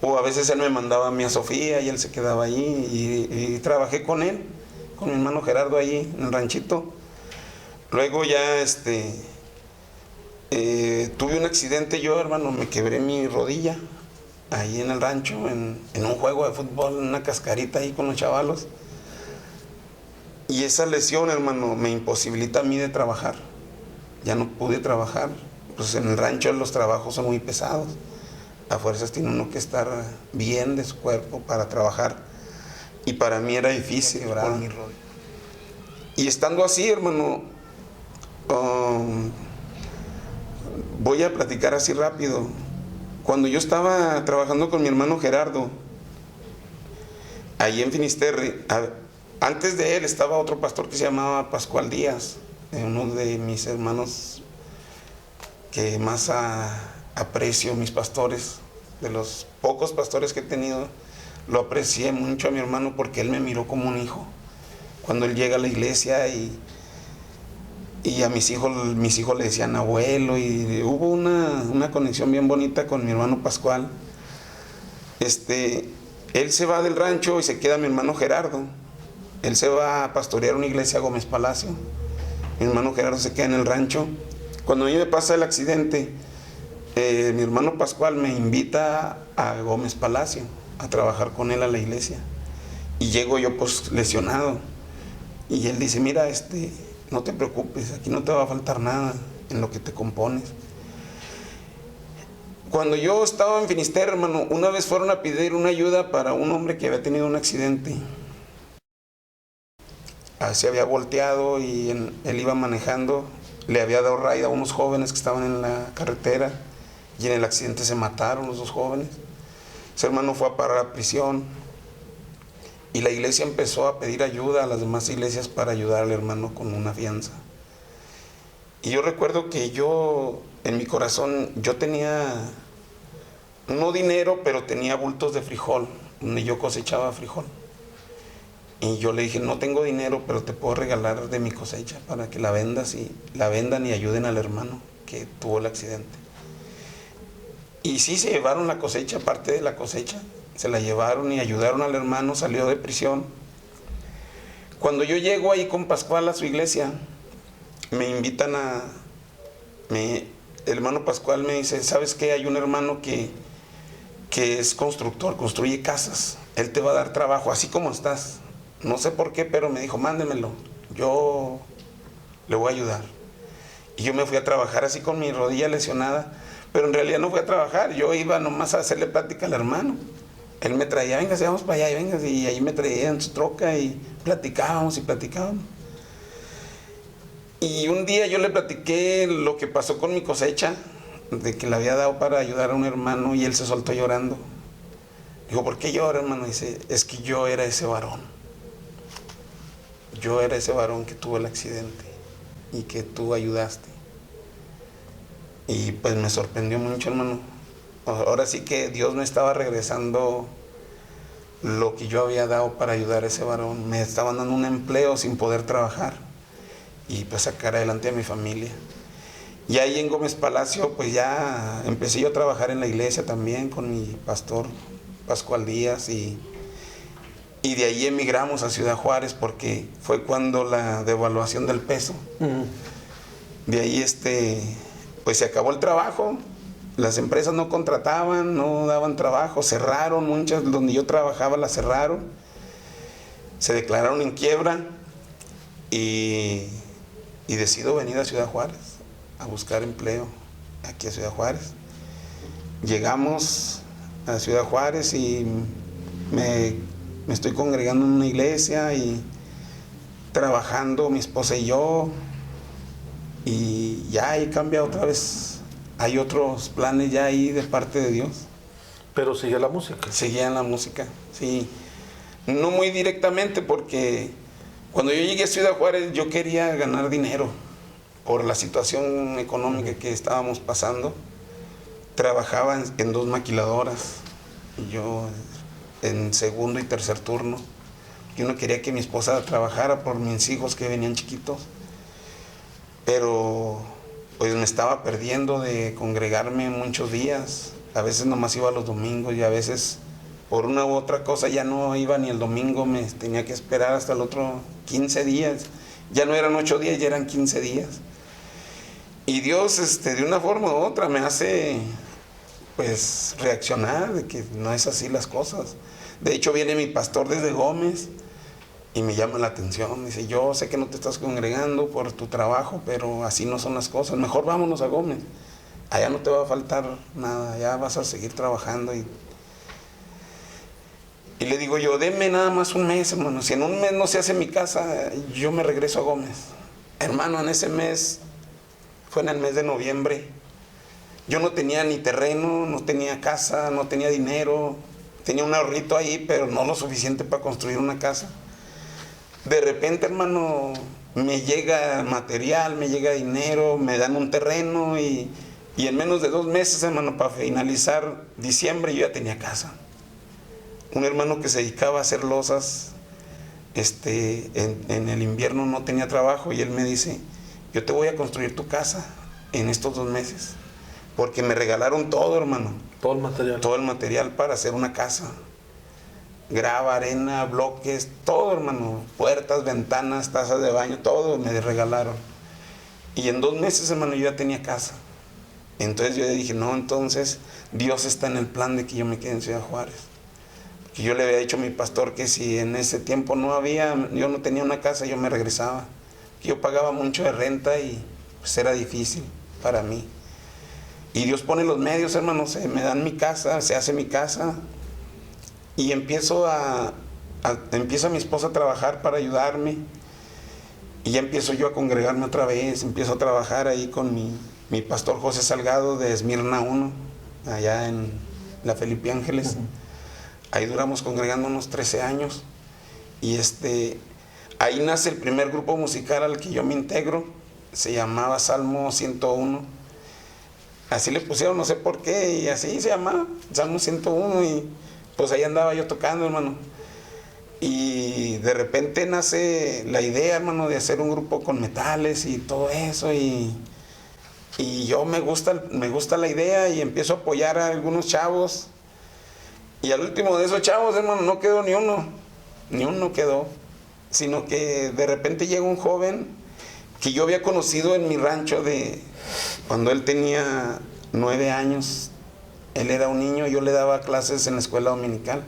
O a veces él me mandaba a mí a Sofía y él se quedaba allí y trabajé con él, con mi hermano Gerardo allí en el ranchito. Luego ya tuve un accidente yo, hermano, me quebré mi rodilla ahí en el rancho, en un juego de fútbol, en una cascarita ahí con los chavalos. Y esa lesión, hermano, me imposibilita a mí de trabajar. Ya no pude trabajar, pues en el rancho los trabajos son muy pesados. A fuerzas tiene uno que estar bien de su cuerpo para trabajar. Y para mí era difícil, ¿verdad? Y estando así, hermano, voy a platicar así rápido. Cuando yo estaba trabajando con mi hermano Gerardo, ahí en Finisterre, antes de él estaba otro pastor que se llamaba Pascual Díaz, uno de mis hermanos que más aprecio, mis pastores, de los pocos pastores que he tenido, lo aprecié mucho a mi hermano porque él me miró como un hijo. Cuando él llega a la iglesia y a mis hijos le decían abuelo, y hubo una conexión bien bonita con mi hermano Pascual. Él se va del rancho y se queda mi hermano Gerardo. Él se va a pastorear una iglesia a Gómez Palacio. Mi hermano Gerardo se queda en el rancho. Cuando a mí me pasa el accidente, mi hermano Pascual me invita a Gómez Palacio a trabajar con él a la iglesia. Y llego yo pues lesionado. Y él dice, mira, no te preocupes, aquí no te va a faltar nada en lo que te compones. Cuando yo estaba en Finisterre, hermano, una vez fueron a pedir una ayuda para un hombre que había tenido un accidente. Se había volteado y él iba manejando, le había dado raid a unos jóvenes que estaban en la carretera y en el accidente se mataron los 2 jóvenes. Ese hermano fue a parar a prisión y la iglesia empezó a pedir ayuda a las demás iglesias para ayudar al hermano con una fianza. Y yo recuerdo que yo, en mi corazón, yo tenía, no dinero, pero tenía bultos de frijol, donde yo cosechaba frijol. Y yo le dije, no tengo dinero, pero te puedo regalar de mi cosecha para que la vendas y la vendan y ayuden al hermano que tuvo el accidente. Y sí, se llevaron la cosecha, parte de la cosecha, se la llevaron y ayudaron al hermano, salió de prisión. Cuando yo llego ahí con Pascual a su iglesia, me invitan el hermano Pascual me dice, ¿sabes qué? Hay un hermano que es constructor, construye casas, él te va a dar trabajo, así como estás. No sé por qué, pero me dijo, mándemelo, yo le voy a ayudar. Y yo me fui a trabajar así con mi rodilla lesionada, pero en realidad no fui a trabajar, yo iba nomás a hacerle plática al hermano. Él me traía, venga, vamos para allá, venga, y ahí me traía en su troca y platicábamos y platicábamos. Y un día yo le platiqué lo que pasó con mi cosecha, de que le había dado para ayudar a un hermano y él se soltó llorando. Digo, ¿por qué llora, hermano? Dice, es que yo era ese varón. Yo era ese varón que tuvo el accidente y que tú ayudaste. Y pues me sorprendió mucho, hermano. Ahora sí que Dios me estaba regresando lo que yo había dado para ayudar a ese varón. Me estaban dando un empleo sin poder trabajar y pues sacar adelante a mi familia. Y ahí en Gómez Palacio pues ya empecé yo a trabajar en la iglesia también con mi pastor Pascual Díaz y de ahí emigramos a Ciudad Juárez porque fue cuando la devaluación del peso. De ahí pues se acabó el trabajo. Las empresas no contrataban, no daban trabajo, cerraron muchas, donde yo trabajaba las cerraron, se declararon en quiebra y decido venir a Ciudad Juárez a buscar empleo aquí a Ciudad Juárez. Llegamos a Ciudad Juárez y me estoy congregando en una iglesia y trabajando mi esposa y yo, y ya ahí cambia otra vez. Hay otros planes ya ahí de parte de Dios. Pero sigue la música. Seguía en la música, sí. No muy directamente porque cuando yo llegué a Ciudad Juárez yo quería ganar dinero por la situación económica que estábamos pasando. Trabajaba en 2 maquiladoras, yo en segundo y tercer turno. Yo no quería que mi esposa trabajara por mis hijos que venían chiquitos, pero pues me estaba perdiendo de congregarme muchos días. A veces nomás iba los domingos y a veces por una u otra cosa ya no iba ni el domingo, me tenía que esperar hasta el otro 15 días. Ya no eran 8 días, ya eran 15 días. Y Dios de una forma u otra me hace pues reaccionar de que no es así las cosas. De hecho viene mi pastor desde Gómez y me llama la atención, dice, yo sé que no te estás congregando por tu trabajo, pero así no son las cosas, mejor vámonos a Gómez, allá no te va a faltar nada, allá vas a seguir trabajando. Y le digo yo, deme nada más un mes, hermano, si en un mes no se hace mi casa, yo me regreso a Gómez. Hermano, en ese mes, fue en el mes de noviembre, yo no tenía ni terreno, no tenía casa, no tenía dinero, tenía un ahorrito ahí, pero no lo suficiente para construir una casa. De repente, hermano, me llega material, me llega dinero, me dan un terreno y en menos de 2 meses, hermano, para finalizar diciembre, yo ya tenía casa. Un hermano que se dedicaba a hacer losas, en el invierno no tenía trabajo y él me dice, yo te voy a construir tu casa en estos 2 meses, porque me regalaron todo, hermano. Todo el material. Todo el material para hacer una casa. Grava, arena, bloques, todo, hermano, puertas, ventanas, tazas de baño, todo me regalaron. Y en 2 meses, hermano, yo ya tenía casa. Entonces yo dije, no, entonces Dios está en el plan de que yo me quede en Ciudad Juárez. Porque yo le había dicho a mi pastor que si en ese tiempo yo no tenía una casa, yo me regresaba. Yo pagaba mucho de renta y pues era difícil para mí. Y Dios pone los medios, hermano, me dan mi casa, se hace mi casa. Y empieza mi esposa a trabajar para ayudarme. Y ya empiezo yo a congregarme otra vez. Empiezo a trabajar ahí con mi pastor José Salgado de Esmirna 1, allá en la Felipe Ángeles. Ahí duramos congregándonos 13 años. Y ahí nace el primer grupo musical al que yo me integro. Se llamaba Salmo 101. Así le pusieron, no sé por qué, y así se llamaba, Salmo 101. Y pues ahí andaba yo tocando, hermano. Y de repente nace la idea, hermano, de hacer un grupo con metales y todo eso. Y yo me gusta la idea y empiezo a apoyar a algunos chavos. Y al último de esos chavos, hermano, no quedó ni uno quedó. Sino que de repente llega un joven que yo había conocido en mi rancho cuando él tenía 9 años. Él era un niño, yo le daba clases en la escuela dominical.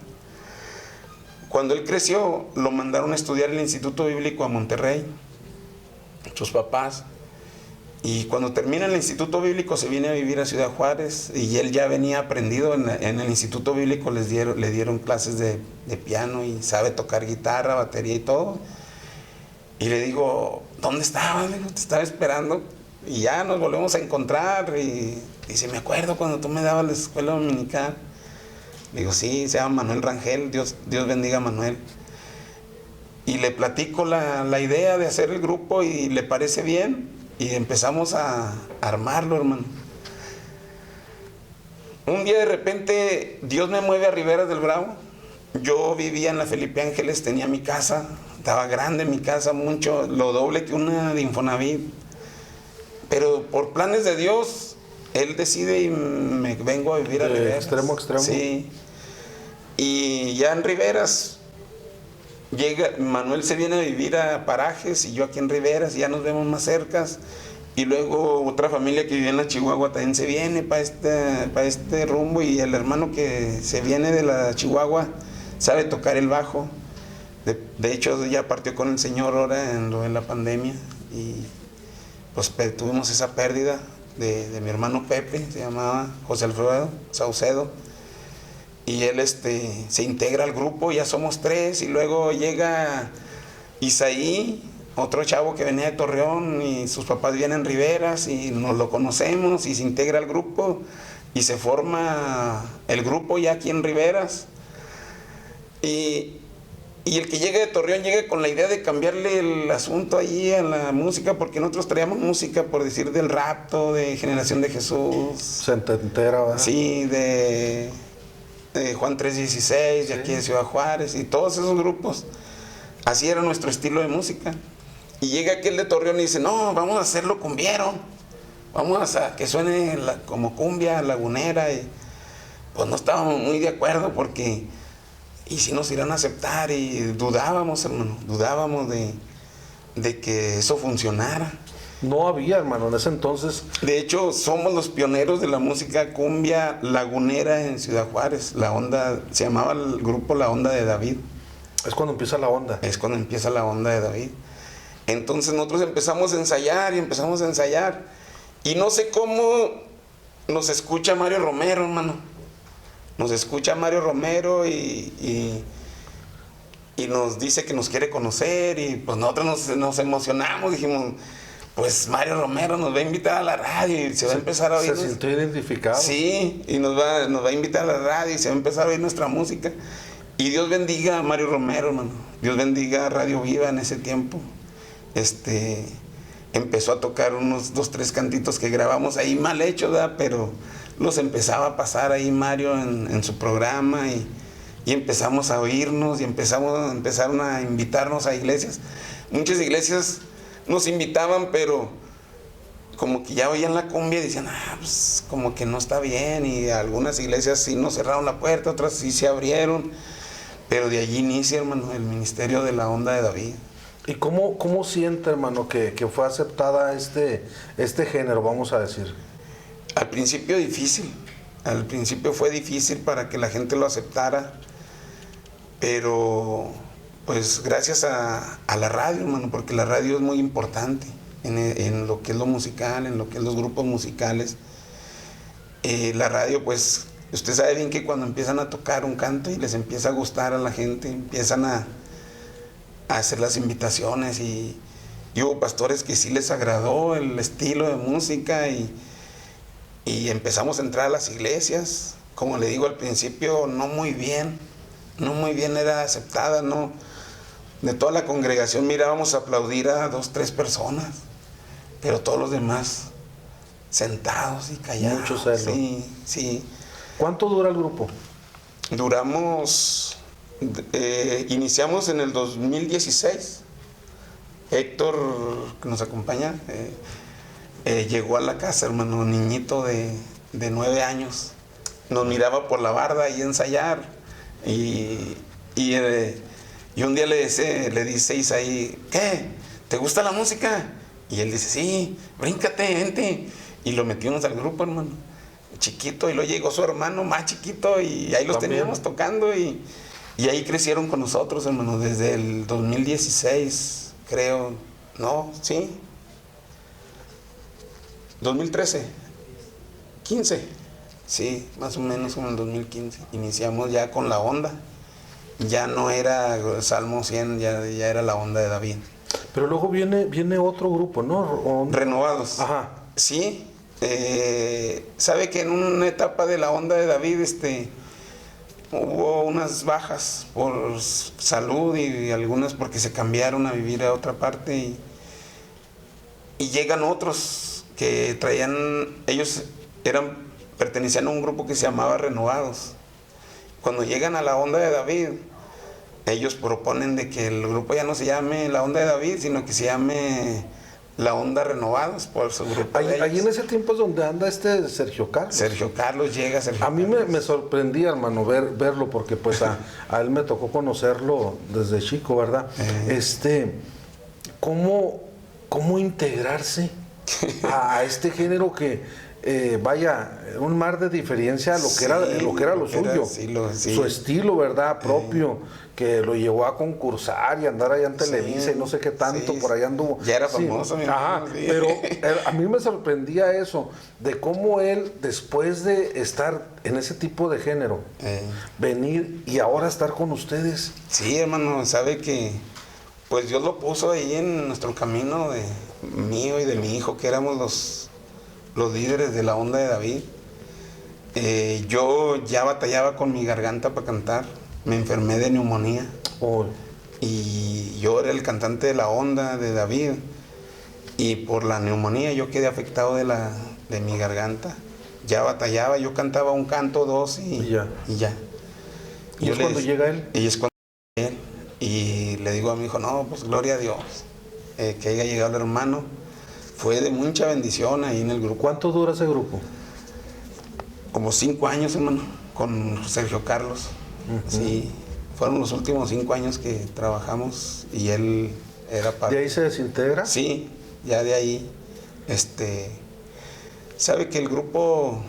Cuando él creció, lo mandaron a estudiar el Instituto Bíblico a Monterrey, sus papás. Y cuando termina el Instituto Bíblico se viene a vivir a Ciudad Juárez y él ya venía aprendido. En el Instituto Bíblico le dieron clases de piano y sabe tocar guitarra, batería y todo. Y le digo, ¿dónde estabas? Le digo, te estaba esperando. Y ya nos volvemos a encontrar y dice, me acuerdo cuando tú me dabas la escuela dominical. Le digo, sí, se llama Manuel Rangel, Dios bendiga a Manuel. Y le platico la idea de hacer el grupo y le parece bien. Y empezamos a armarlo, hermano. Un día de repente Dios me mueve a Riberas del Bravo. Yo vivía en la Felipe Ángeles, tenía mi casa, estaba grande mi casa, mucho, lo doble que una de Infonavit. Pero por planes de Dios, Él decide y me vengo a vivir a Riberas. Extremo a extremo. Sí. Y ya en Riberas, Manuel se viene a vivir a Parajes y yo aquí en Riberas, y ya nos vemos más cercas. Y luego otra familia que vivía en la Chihuahua también se viene para este rumbo, y el hermano que se viene de la Chihuahua sabe tocar el bajo. De hecho ya partió con el Señor ahora en lo de la pandemia, y pues tuvimos esa pérdida de mi hermano Pepe, se llamaba José Alfredo Saucedo, y él se integra al grupo, ya somos 3, y luego llega Isaí, otro chavo que venía de Torreón, y sus papás vienen en Riberas y nos lo conocemos y se integra al grupo y se forma el grupo ya aquí en Riberas. Y el que llega de Torreón llega con la idea de cambiarle el asunto allí a la música, porque nosotros traíamos música, por decir, del Rapto, de Generación de Jesús. Cententera, ¿verdad? Sí, de Juan 3:16, de aquí de Ciudad Juárez, y todos esos grupos. Así era nuestro estilo de música. Y llega aquel de Torreón y dice, no, vamos a hacerlo cumbiero. Vamos a que suene como cumbia lagunera. Y pues no estábamos muy de acuerdo, porque y si nos irán a aceptar, y dudábamos, hermano, dudábamos de que eso funcionara. No había, hermano, en ese entonces. De hecho, somos los pioneros de la música cumbia lagunera en Ciudad Juárez. La onda, se llamaba el grupo La Onda de David. Es cuando empieza la onda. Es cuando empieza la onda de David. Entonces nosotros empezamos a ensayar y empezamos a ensayar. Y no sé cómo nos escucha Mario Romero, hermano. Nos escucha Mario Romero y nos dice que nos quiere conocer. Y pues nosotros nos emocionamos. Dijimos, pues Mario Romero nos va a invitar a la radio y se va a empezar a oír. Se sintió identificado. Sí, y nos va a invitar a la radio y se va a empezar a oír nuestra música. Y Dios bendiga a Mario Romero, hermano. Dios bendiga a Radio Viva en ese tiempo. Empezó a tocar unos 2, 3 cantitos que grabamos ahí mal hechos, ¿verdad? Pero los empezaba a pasar ahí Mario en su programa, y empezamos a oírnos, y empezaron a invitarnos a iglesias. Muchas iglesias nos invitaban, pero como que ya oían la cumbia y decían, pues como que no está bien, y algunas iglesias sí nos cerraron la puerta, otras sí se abrieron. Pero de allí inicia, hermano, el ministerio de La Onda de David. ¿Y cómo siente, hermano, que fue aceptada este género, vamos a decir? Al principio difícil. Al principio fue difícil para que la gente lo aceptara. Pero, pues, gracias a la radio, hermano, porque la radio es muy importante en lo que es lo musical, en lo que es los grupos musicales. La radio, pues, usted sabe bien que cuando empiezan a tocar un canto y les empieza a gustar a la gente, empiezan a hacer las invitaciones, y hubo pastores que sí les agradó el estilo de música, y empezamos a entrar a las iglesias. Como le digo al principio, no muy bien era aceptada, no. De toda la congregación mirábamos aplaudir a 2, 3 personas, pero todos los demás sentados y callados. Mucho celo. Sí. ¿Cuánto dura el grupo? Duramos, iniciamos en el 2016. Héctor, que nos acompaña, llegó a la casa, hermano, niñito de 9 años. Nos miraba por la barda y ensayar. Y un día le dice Isaí, ¿qué? ¿Te gusta la música? Y él dice, sí, bríncate, vente. Y lo metimos al grupo, hermano, chiquito, y luego llegó su hermano más chiquito, y ahí los teníamos tocando, y ahí crecieron con nosotros, hermano, desde el 2016, creo, no, sí, 2013, 15, sí, más o menos como en el 2015, iniciamos ya con La Onda, ya no era Salmo 100, ya era La Onda de David. Pero luego viene otro grupo, ¿no? Renovados. Ajá. Sí. Sabe que en una etapa de La Onda de David hubo unas bajas por salud, y algunas porque se cambiaron a vivir a otra parte, y llegan otros que ellos eran pertenecían a un grupo que se llamaba Renovados. Cuando llegan a la Onda de David, ellos proponen de que el grupo ya no se llame la Onda de David, sino que se llame la Onda Renovados por su grupo. Ahí en ese tiempo es donde anda Sergio Carlos. Sergio Carlos llega. A mí me sorprendía, hermano, verlo, porque pues a él me tocó conocerlo desde chico, ¿verdad? ¿Cómo integrarse a este género que vaya, un mar de diferencia a lo que era lo suyo, su estilo, ¿verdad? Propio, que lo llevó a concursar y andar allá en Televisa y no sé qué tanto, por allá anduvo. Ya era famoso, mi hermano, pero a mí me sorprendía eso, de cómo él, después de estar en ese tipo de género, venir y ahora estar con ustedes. Sí, hermano, sabe que pues Dios lo puso ahí en nuestro camino, de mío y de mi hijo, que éramos los líderes de la Onda de David. Yo ya batallaba con mi garganta para cantar, me enfermé de neumonía. Y yo era el cantante de la Onda de David, y por la neumonía yo quedé afectado de mi garganta. Ya batallaba, yo cantaba un canto, dos y ya. ¿Y es cuando llega él? Y es cuando llega él. Y le digo a mi hijo, no, pues gloria a Dios, que haya llegado el hermano. Fue de mucha bendición ahí en el grupo. ¿Cuánto dura ese grupo? Como 5 años, hermano, con Sergio Carlos. Sí, fueron los últimos 5 años que trabajamos y él era parte. ¿De ahí se desintegra? Sí, ya de ahí. Sabe que el grupo,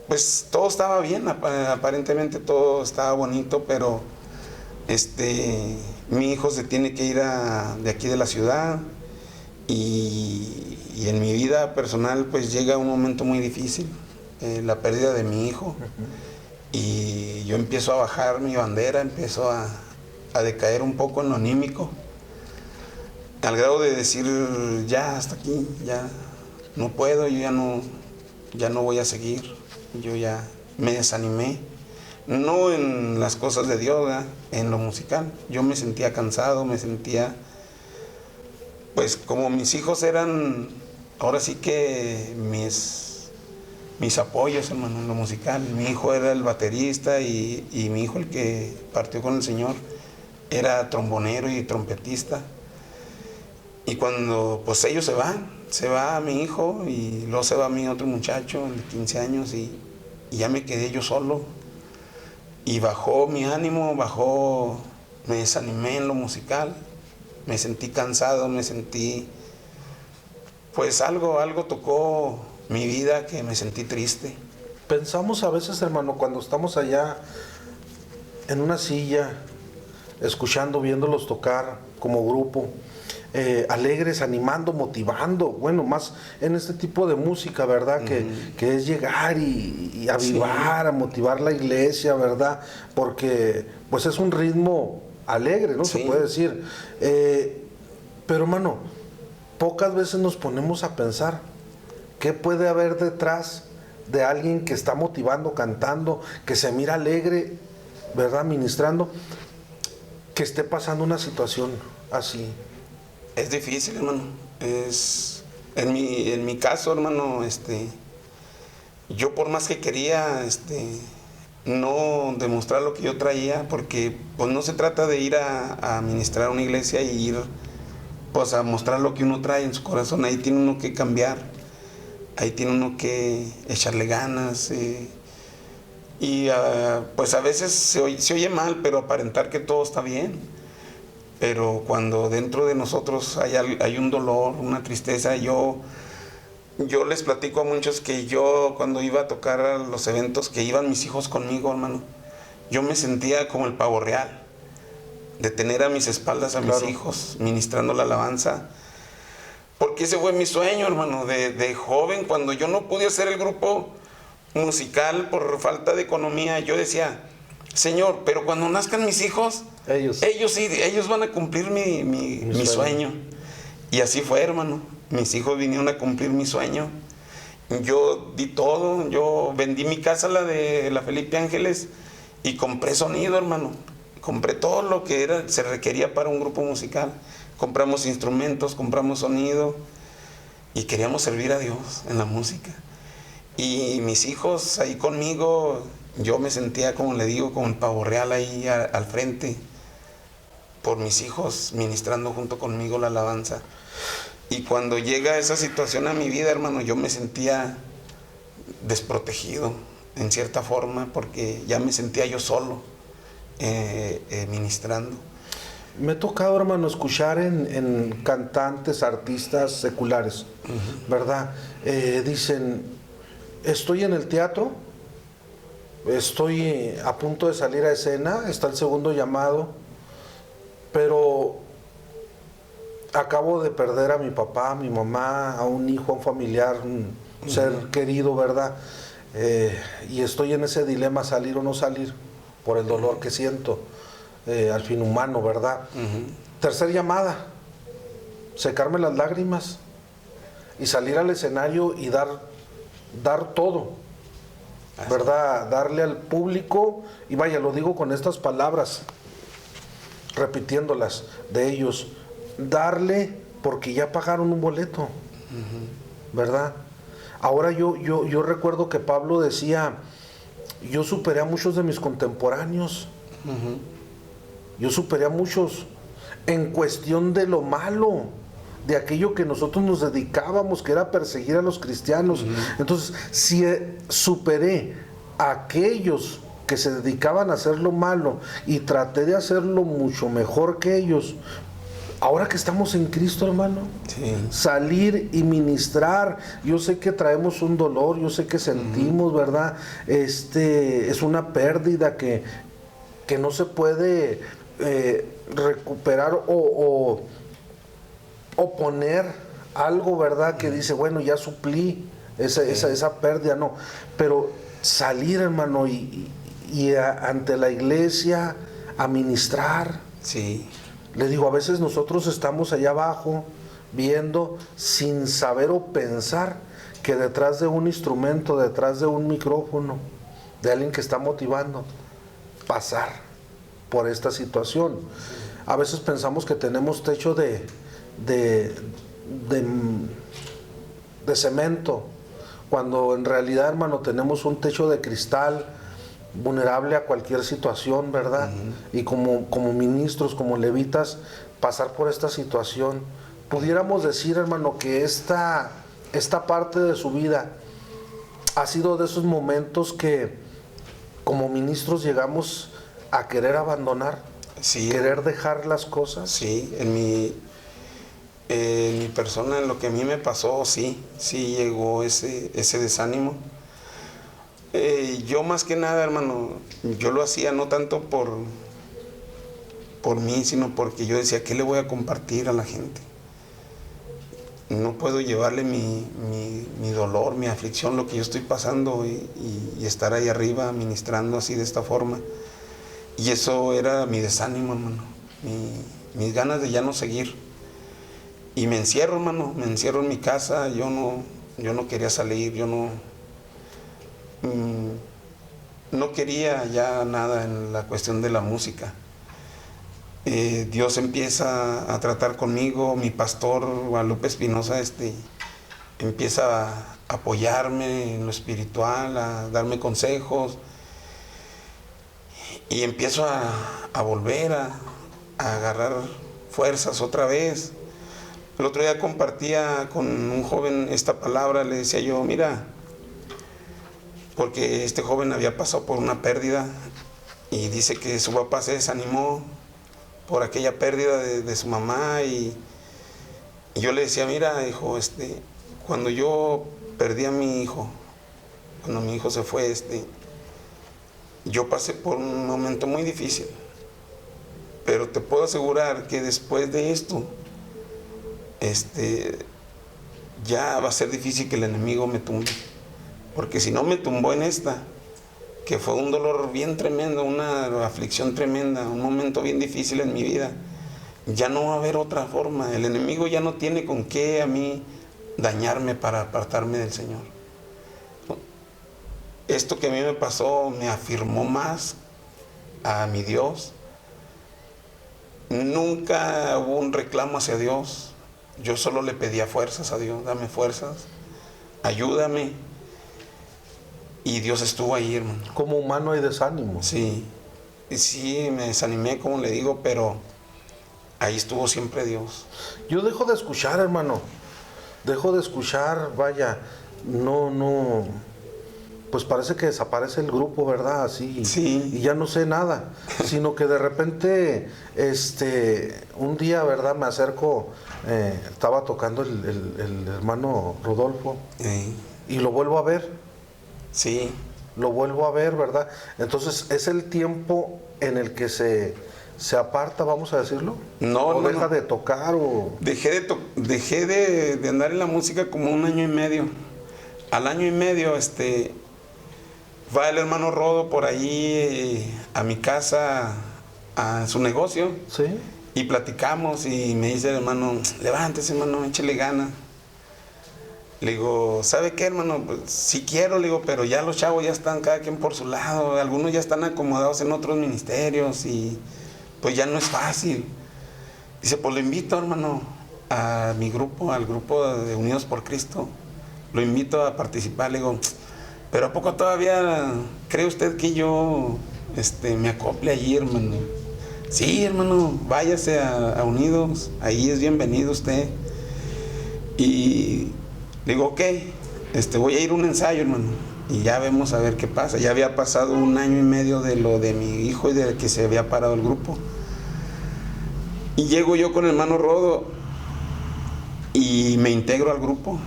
pues todo estaba bien, aparentemente todo estaba bonito, pero mi hijo se tiene que ir de aquí de la ciudad. Y en mi vida personal pues llega un momento muy difícil, la pérdida de mi hijo. Y yo empiezo a bajar mi bandera, empiezo a decaer un poco en lo anímico, al grado de decir, ya hasta aquí, ya no puedo, yo ya no voy a seguir. Yo ya me desanimé, no en las cosas de Dios, ¿verdad? En lo musical. Yo me sentía cansado, me sentía... Pues como mis hijos eran, ahora sí que mis apoyos, hermano, en lo musical. Mi hijo era el baterista y mi hijo, el que partió con el Señor, era trombonero y trompetista. Y cuando pues ellos se va mi hijo y luego se va mi otro muchacho de 15 años y ya me quedé yo solo. Y bajó mi ánimo, me desanimé en lo musical. Me sentí cansado, pues algo tocó mi vida, que me sentí triste. Pensamos a veces, hermano, cuando estamos allá en una silla, escuchando, viéndolos tocar como grupo, alegres, animando, motivando, bueno, más en este tipo de música, ¿verdad? Que es llegar y avivar, a motivar la iglesia, ¿verdad? Porque pues es un ritmo alegre, ¿no? Se puede decir. Pero, hermano, pocas veces nos ponemos a pensar qué puede haber detrás de alguien que está motivando, cantando, que se mira alegre, ¿verdad? Ministrando, que esté pasando una situación así. Es difícil, hermano. En mi caso, hermano, yo por más que quería, no demostrar lo que yo traía, porque pues no se trata de ir a ministrar a una iglesia y ir pues a mostrar lo que uno trae en su corazón. Ahí tiene uno que cambiar, ahí tiene uno que echarle ganas, y pues a veces se oye mal, pero aparentar que todo está bien. Pero cuando dentro de nosotros hay un dolor, una tristeza, yo les platico a muchos que yo, cuando iba a tocar a los eventos, que iban mis hijos conmigo, hermano, yo me sentía como el pavo real, de tener a mis espaldas a mis hijos, ministrando la alabanza. Porque ese fue mi sueño, hermano, de joven. Cuando yo no pude hacer el grupo musical por falta de economía, yo decía, Señor, pero cuando nazcan mis hijos, ellos van a cumplir mi sueño. Y así fue, hermano. Mis hijos vinieron a cumplir mi sueño. Yo di todo. Yo vendí mi casa, la de la Felipe Ángeles, y compré sonido, hermano. Compré todo lo que se requería para un grupo musical. Compramos instrumentos, compramos sonido, y queríamos servir a Dios en la música. Y mis hijos ahí conmigo, yo me sentía, como le digo, como el pavo real ahí al frente, por mis hijos, ministrando junto conmigo la alabanza. Y cuando llega esa situación a mi vida, hermano, yo me sentía desprotegido, en cierta forma, porque ya me sentía yo solo, ministrando. Me ha tocado, hermano, escuchar en cantantes, artistas seculares, ¿verdad? Dicen, estoy en el teatro, estoy a punto de salir a escena, está el segundo llamado, pero acabo de perder a mi papá, a mi mamá, a un hijo, a un familiar, un ser querido, ¿verdad? Y estoy en ese dilema, salir o no salir, por el dolor que siento, al fin humano, ¿verdad? Tercer llamada, secarme las lágrimas y salir al escenario y dar todo, ¿verdad? Darle al público, y vaya, lo digo con estas palabras, repitiéndolas de ellos, darle porque ya pagaron un boleto, ¿verdad? Ahora yo recuerdo que Pablo decía, yo superé a muchos de mis contemporáneos, yo superé a muchos en cuestión de lo malo, de aquello que nosotros nos dedicábamos, que era perseguir a los cristianos. Entonces, si superé a aquellos que se dedicaban a hacer lo malo y traté de hacerlo mucho mejor que ellos, ahora que estamos en Cristo, hermano, salir y ministrar, yo sé que traemos un dolor, yo sé que sentimos, ¿verdad? Es una pérdida que no se puede recuperar o poner algo, ¿verdad? Que dice, bueno, ya suplí esa pérdida, no. Pero salir, hermano, y ante la iglesia a ministrar. Sí. Le digo, a veces nosotros estamos allá abajo viendo sin saber o pensar que detrás de un instrumento, detrás de un micrófono, de alguien que está motivando, pasar por esta situación. A veces pensamos que tenemos techo de cemento, cuando en realidad, hermano, tenemos un techo de cristal, vulnerable a cualquier situación, ¿verdad? Y como ministros, como levitas, pasar por esta situación. Pudiéramos decir, hermano, que esta parte de su vida ha sido de esos momentos que como ministros llegamos a querer abandonar, querer dejar las cosas. Sí, en mi persona, en lo que a mí me pasó, sí llegó ese desánimo. Yo más que nada, hermano, yo lo hacía no tanto por mí, sino porque yo decía, ¿qué le voy a compartir a la gente? No puedo llevarle mi dolor, mi aflicción, lo que yo estoy pasando y estar ahí arriba ministrando así de esta forma. Y eso era mi desánimo, hermano, mis ganas de ya no seguir. Y me encierro, hermano, me encierro en mi casa, yo no quería salir, yo no quería ya nada en la cuestión de la música. Dios empieza a tratar conmigo, mi pastor Guadalupe Espinosa empieza a apoyarme en lo espiritual, a darme consejos, y empiezo a volver a agarrar fuerzas otra vez. El otro día compartía con un joven esta palabra, le decía yo, mira, porque este joven había pasado por una pérdida y dice que su papá se desanimó por aquella pérdida de su mamá, y yo le decía, mira, hijo, cuando yo perdí a mi hijo, cuando mi hijo se fue, yo pasé por un momento muy difícil, pero te puedo asegurar que después de esto, ya va a ser difícil que el enemigo me tumbe, porque si no me tumbó en esta, que fue un dolor bien tremendo, una aflicción tremenda, un momento bien difícil en mi vida, ya no va a haber otra forma. El enemigo ya no tiene con qué a mí dañarme para apartarme del Señor. Esto que a mí me pasó me afirmó más a mi Dios. Nunca hubo un reclamo hacia Dios. Yo solo le pedía fuerzas a Dios, dame fuerzas, ayúdame. Y Dios estuvo ahí, hermano. Como humano hay desánimo. Sí, y sí, me desanimé, como le digo, pero ahí estuvo siempre Dios. Yo dejo de escuchar, hermano. Dejo de escuchar, vaya, no, pues parece que desaparece el grupo, ¿verdad? Así, Sí. y ya no sé nada, sino que de repente, un día, ¿verdad? Me acerco, estaba tocando el hermano Rodolfo y lo vuelvo a ver, Sí, ¿verdad? Entonces es el tiempo en el que se aparta, vamos a decirlo. No, o no, deja no. de tocar o... Dejé de andar en la música como 1 año y medio. Al año y medio, va el hermano Rodo por ahí a mi casa, a su negocio, ¿Sí? y platicamos y me dice el hermano, levántese, hermano, échale gana. Le digo, ¿sabe qué, hermano? Pues sí quiero, le digo, pero ya los chavos ya están cada quien por su lado, algunos ya están acomodados en otros ministerios y pues ya no es fácil. Dice, pues lo invito, hermano, a mi grupo, al grupo de Unidos por Cristo. Lo invito a participar. Le digo, pero ¿a poco todavía cree usted que yo me acople allí, hermano? Sí, hermano, váyase a Unidos, ahí es bienvenido usted. Y le digo, ok, voy a ir a un ensayo, hermano, y ya vemos a ver qué pasa. Ya había pasado 1 año y medio de lo de mi hijo y de que se había parado el grupo. Y llego yo con el hermano Rodo y me integro al grupo.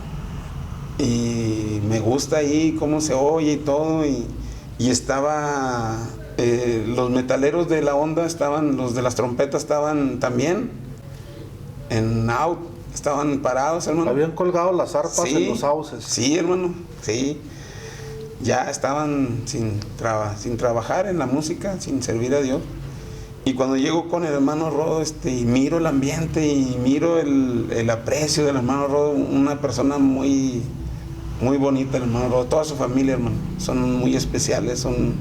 Y me gusta ahí cómo se oye y todo. Y estaba, los metaleros de la onda estaban, los de las trompetas estaban también en out, estaban parados, hermano. Habían colgado las arpas en los sauces. Sí, hermano, sí. Ya estaban sin trabajar en la música, sin servir a Dios. Y cuando llego con el hermano Rodo, y miro el ambiente y miro el aprecio del hermano Rodo, una persona muy, muy bonita, el hermano Rodo, toda su familia, hermano, son muy especiales, son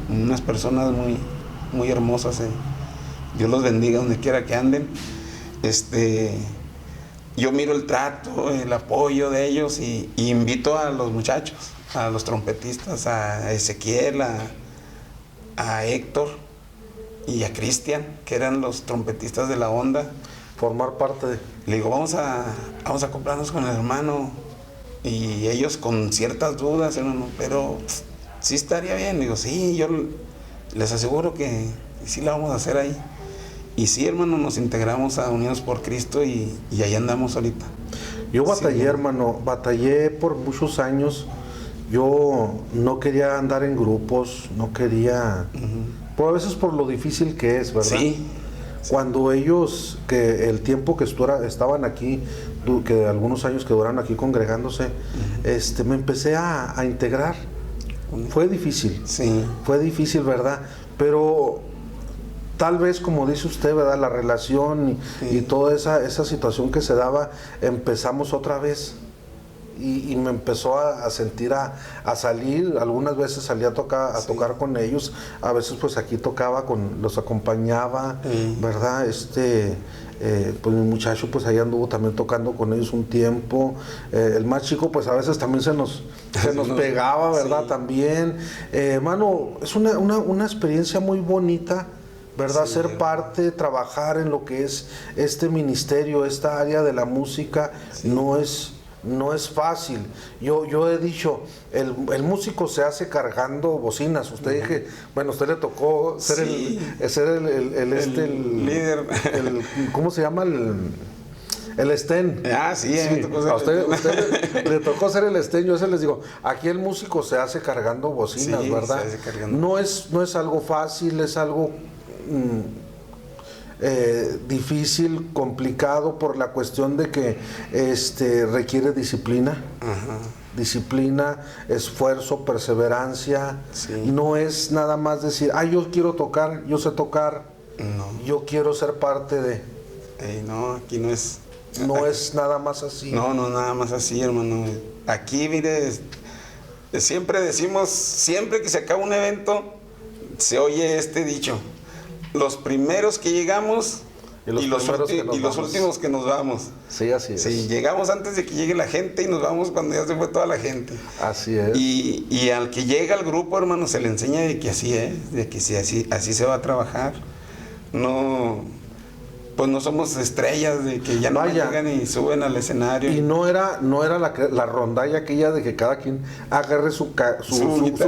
unas personas muy, muy hermosas. Dios los bendiga donde quiera que anden. Yo miro el trato, el apoyo de ellos y invito a los muchachos, a los trompetistas, a Ezequiel, a Héctor y a Cristian, que eran los trompetistas de la onda. Formar parte de... Le digo, vamos a acoplarnos con el hermano. Y ellos con ciertas dudas, hermano, pero sí estaría bien. Le digo, sí, yo les aseguro que sí la vamos a hacer ahí. Y sí, hermano, nos integramos a Unidos por Cristo y ahí andamos ahorita. Yo batallé, Sí, hermano, batallé por muchos años. Yo no quería andar en grupos, no quería... Pero a veces por lo difícil que es, ¿verdad? Sí. Cuando ellos, que el tiempo que estaban aquí, que algunos años que duraron aquí congregándose, me empecé a integrar. Fue difícil. Sí. Fue difícil, ¿verdad? Pero tal vez, como dice usted, ¿verdad? La relación y toda esa situación que se daba, empezamos otra vez. Y me empezó a sentir a salir. Algunas veces salía a tocar con ellos, a veces pues aquí tocaba, los acompañaba, ¿verdad? Pues mi muchacho pues ahí anduvo también tocando con ellos un tiempo. El más chico pues a veces también se nos pegaba, ¿verdad? Sí. También. Hermano, es una experiencia muy bonita, ¿verdad? Sí, ser parte, trabajar en lo que es este ministerio, esta área de la música, sí. No es fácil. Yo he dicho, el músico se hace cargando bocinas. Usted dije, bueno, usted le tocó ser sí. el líder. ¿Cómo se llama? El estén. Ah, sí, me tocó ser a usted le tocó ser el estén. Yo les digo, aquí el músico se hace cargando bocinas, sí, ¿verdad? Se hace cargando. No es algo fácil, es algo difícil, complicado por la cuestión de que requiere disciplina. Ajá. Disciplina, esfuerzo, perseverancia. Sí. No es nada más decir, yo quiero tocar, yo sé tocar, no. Yo quiero ser parte de. No, aquí no es. No es nada más así. No, nada más así, hermano. Aquí, mire, siempre decimos, siempre que se acaba un evento, se oye este dicho. Los primeros que llegamos Y los primeros que nos y los vamos. últimos que nos vamos. Sí, así es. Sí, llegamos antes de que llegue la gente y nos vamos cuando ya se fue toda la gente. Así es. Y al que llega al grupo, hermano, se le enseña de que así es, de que sí, así se va a trabajar. No, pues no somos estrellas de que ya no Vaya. llegan y suben al escenario. Y no era la rondalla aquella de que cada quien agarre su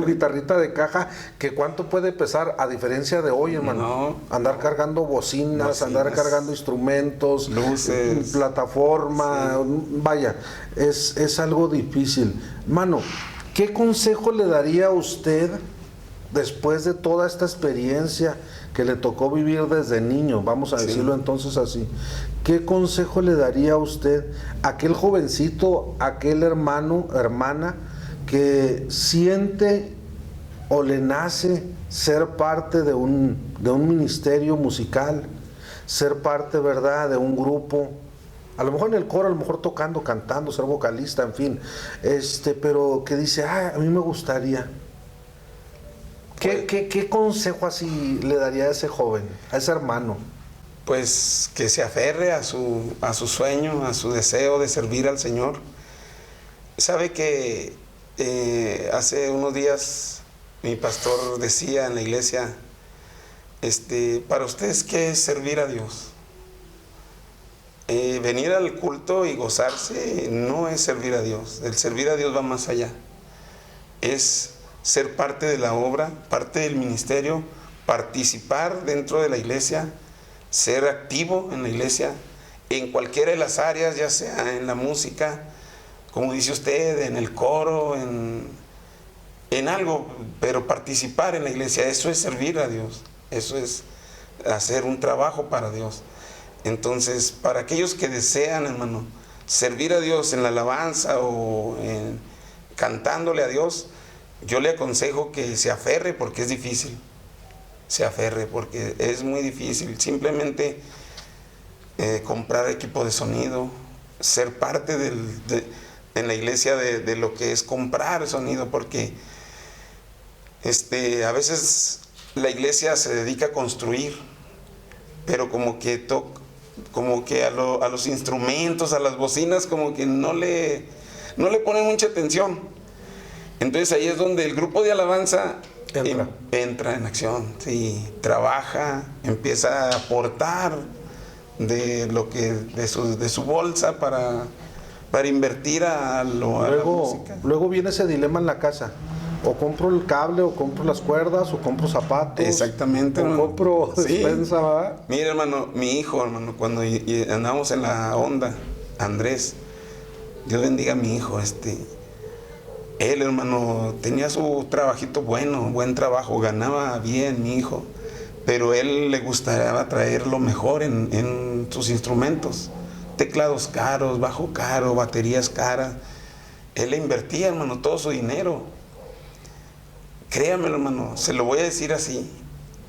guitarrita de caja, que cuánto puede pesar a diferencia de hoy, hermano. No. Andar cargando bocinas, andar cargando instrumentos, luces, plataforma, vaya, es algo difícil. Mano, ¿qué consejo le daría a usted después de toda esta experiencia que le tocó vivir desde niño, vamos a decirlo entonces así? ¿Qué consejo le daría a usted a aquel jovencito, aquel hermano, hermana que siente o le nace ser parte de un ministerio musical, ser parte, ¿verdad?, de un grupo? A lo mejor en el coro, a lo mejor tocando, cantando, ser vocalista, en fin, pero que dice, a mí me gustaría. ¿Qué consejo así le daría a ese joven, a ese hermano? Pues que se aferre a su sueño, a su deseo de servir al Señor. Sabe que hace unos días mi pastor decía en la iglesia, para ustedes, ¿qué es servir a Dios? Venir al culto y gozarse no es servir a Dios. El servir a Dios va más allá. Es ser parte de la obra, parte del ministerio, participar dentro de la iglesia, ser activo en la iglesia, en cualquiera de las áreas, ya sea en la música, como dice usted, en el coro, en algo, pero participar en la iglesia, eso es servir a Dios, eso es hacer un trabajo para Dios. Entonces, para aquellos que desean, hermano, servir a Dios en la alabanza o cantándole a Dios, yo le aconsejo que se aferre, porque es difícil. Se aferre porque es muy difícil. Simplemente comprar equipo de sonido, ser parte en la iglesia de lo que es comprar sonido, porque a veces la iglesia se dedica a construir, pero como que a los instrumentos, a las bocinas, como que no le ponen mucha atención. Entonces ahí es donde el grupo de alabanza entra en acción, sí, trabaja, empieza a aportar de su bolsa para invertir a la música. Luego viene ese dilema en la casa. O compro el cable, o compro las cuerdas, o compro zapatos. Exactamente, o hermano. compro despensa, sí. ¿verdad? Mira, hermano, mi hijo, hermano, cuando andamos en la onda, Andrés, Dios bendiga a mi hijo, él, hermano, tenía su trabajito buen trabajo, ganaba bien, mi hijo, pero él le gustaría traer lo mejor en sus instrumentos, teclados caros, bajo caro, baterías caras. Él le invertía, hermano, todo su dinero. Créamelo, hermano, se lo voy a decir así,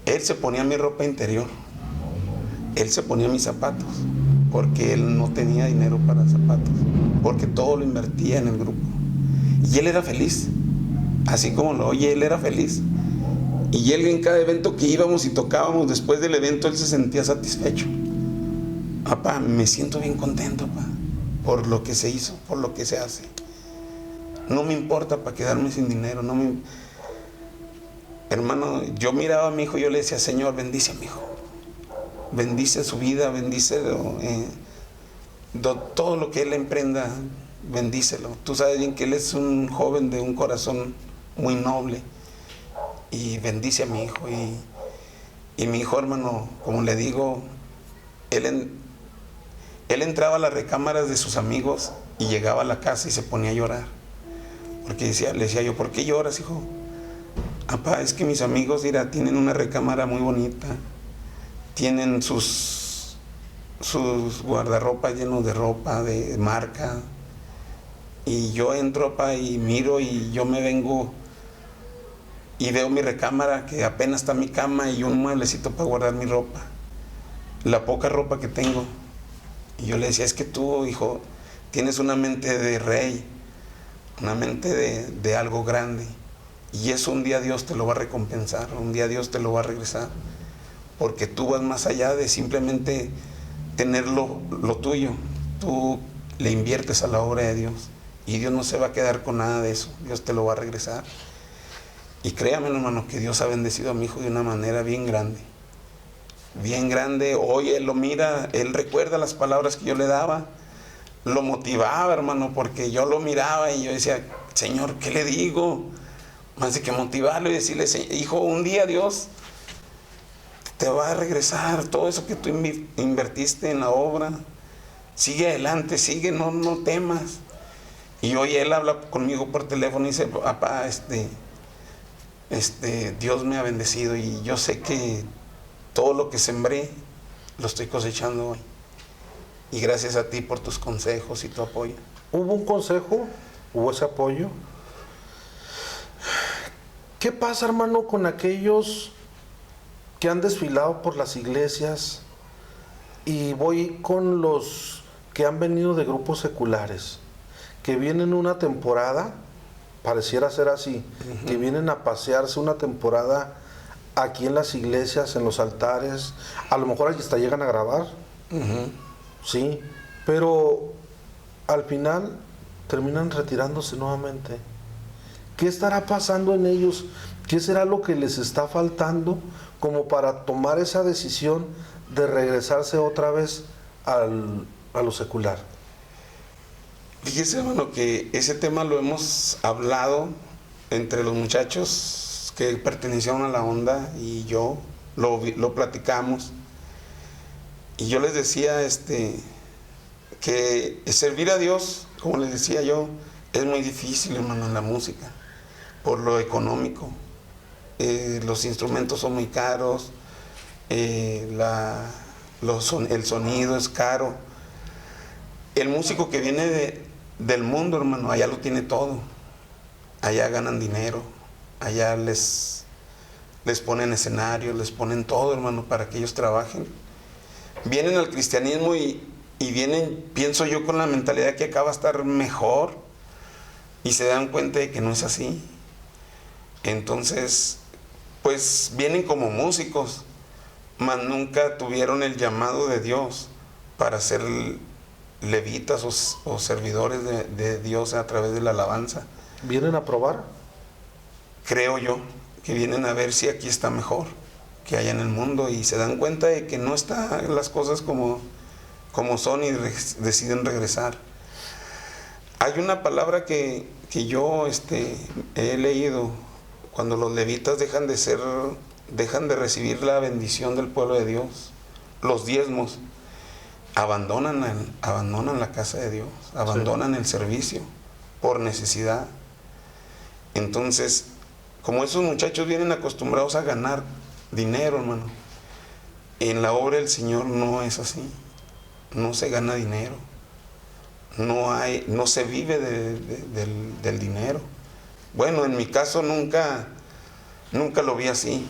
él se ponía mi ropa interior, él se ponía mis zapatos, porque él no tenía dinero para zapatos, porque todo lo invertía en el grupo. Y él era feliz, así como lo oye, él era feliz. Y él en cada evento que íbamos y tocábamos, después del evento, él se sentía satisfecho. Papá, me siento bien contento, papá, por lo que se hizo, por lo que se hace. No me importa para quedarme sin dinero, Hermano, yo miraba a mi hijo y yo le decía, Señor, bendice a mi hijo. Bendice su vida, bendícelo. Todo lo que él emprenda, bendícelo. Tú sabes bien que él es un joven de un corazón muy noble. Y bendice a mi hijo. Y mi hijo, hermano, como le digo, él entraba a las recámaras de sus amigos y llegaba a la casa y se ponía a llorar. Porque le decía yo, ¿por qué lloras, hijo? Papá, es que mis amigos, mira, tienen una recámara muy bonita. Tienen sus guardarropas llenos de ropa, de marca. Y yo entro, papá, y miro y yo me vengo y veo mi recámara, que apenas está mi cama y un mueblecito para guardar mi ropa. La poca ropa que tengo. Y yo le decía, es que tú, hijo, tienes una mente de rey, una mente de algo grande. Y eso un día Dios te lo va a recompensar, un día Dios te lo va a regresar. porque tú vas más allá de simplemente tener lo tuyo. Tú le inviertes a la obra de Dios y Dios no se va a quedar con nada de eso. Dios te lo va a regresar. Y créame, hermano, que Dios ha bendecido a mi hijo de una manera bien grande. Bien grande. Hoy él lo mira, él recuerda las palabras que yo le daba. Lo motivaba, hermano, porque yo lo miraba y yo decía, Señor, ¿qué le digo? Más de que motivarlo y decirle, hijo, un día Dios te va a regresar todo eso que tú invertiste en la obra. Sigue adelante, sigue, no temas. Y hoy él habla conmigo por teléfono y dice, papá, Dios me ha bendecido y yo sé que todo lo que sembré lo estoy cosechando hoy. Y gracias a ti por tus consejos y tu apoyo. ¿Hubo un consejo? ¿Hubo ese apoyo? ¿Qué pasa, hermano, con aquellos que han desfilado por las iglesias? Y voy con los que han venido de grupos seculares, que vienen una temporada, pareciera ser así, que vienen a pasearse una temporada aquí en las iglesias, en los altares, a lo mejor hasta llegan a grabar, sí, pero al final terminan retirándose nuevamente. ¿Qué estará pasando en ellos? ¿Qué será lo que les está faltando como para tomar esa decisión de regresarse otra vez a lo secular? Fíjese, hermano, que ese tema lo hemos hablado entre los muchachos que pertenecieron a la onda y yo, lo platicamos. Y yo les decía que servir a Dios, como les decía yo, es muy difícil, hermano, en la música, por lo económico. Los instrumentos son muy caros, el sonido es caro. El músico que viene del mundo, hermano, allá lo tiene todo. Allá ganan dinero, allá les ponen escenarios, les ponen todo, hermano, para que ellos trabajen. Vienen al cristianismo y vienen, pienso yo, con la mentalidad que acá va a estar mejor y se dan cuenta de que no es así. Entonces, pues vienen como músicos, mas nunca tuvieron el llamado de Dios para ser levitas o servidores de Dios a través de la alabanza. ¿Vienen a probar? Creo yo que vienen a ver si aquí está mejor que allá en el mundo y se dan cuenta de que no están las cosas como son y deciden regresar. Hay una palabra que yo he leído: cuando los levitas dejan de recibir la bendición del pueblo de Dios, los diezmos, abandonan la casa de Dios, abandonan el servicio por necesidad. Entonces, como esos muchachos vienen acostumbrados a ganar dinero, hermano, en la obra del Señor no es así. No se gana dinero, no se vive del dinero. Bueno, en mi caso nunca lo vi así.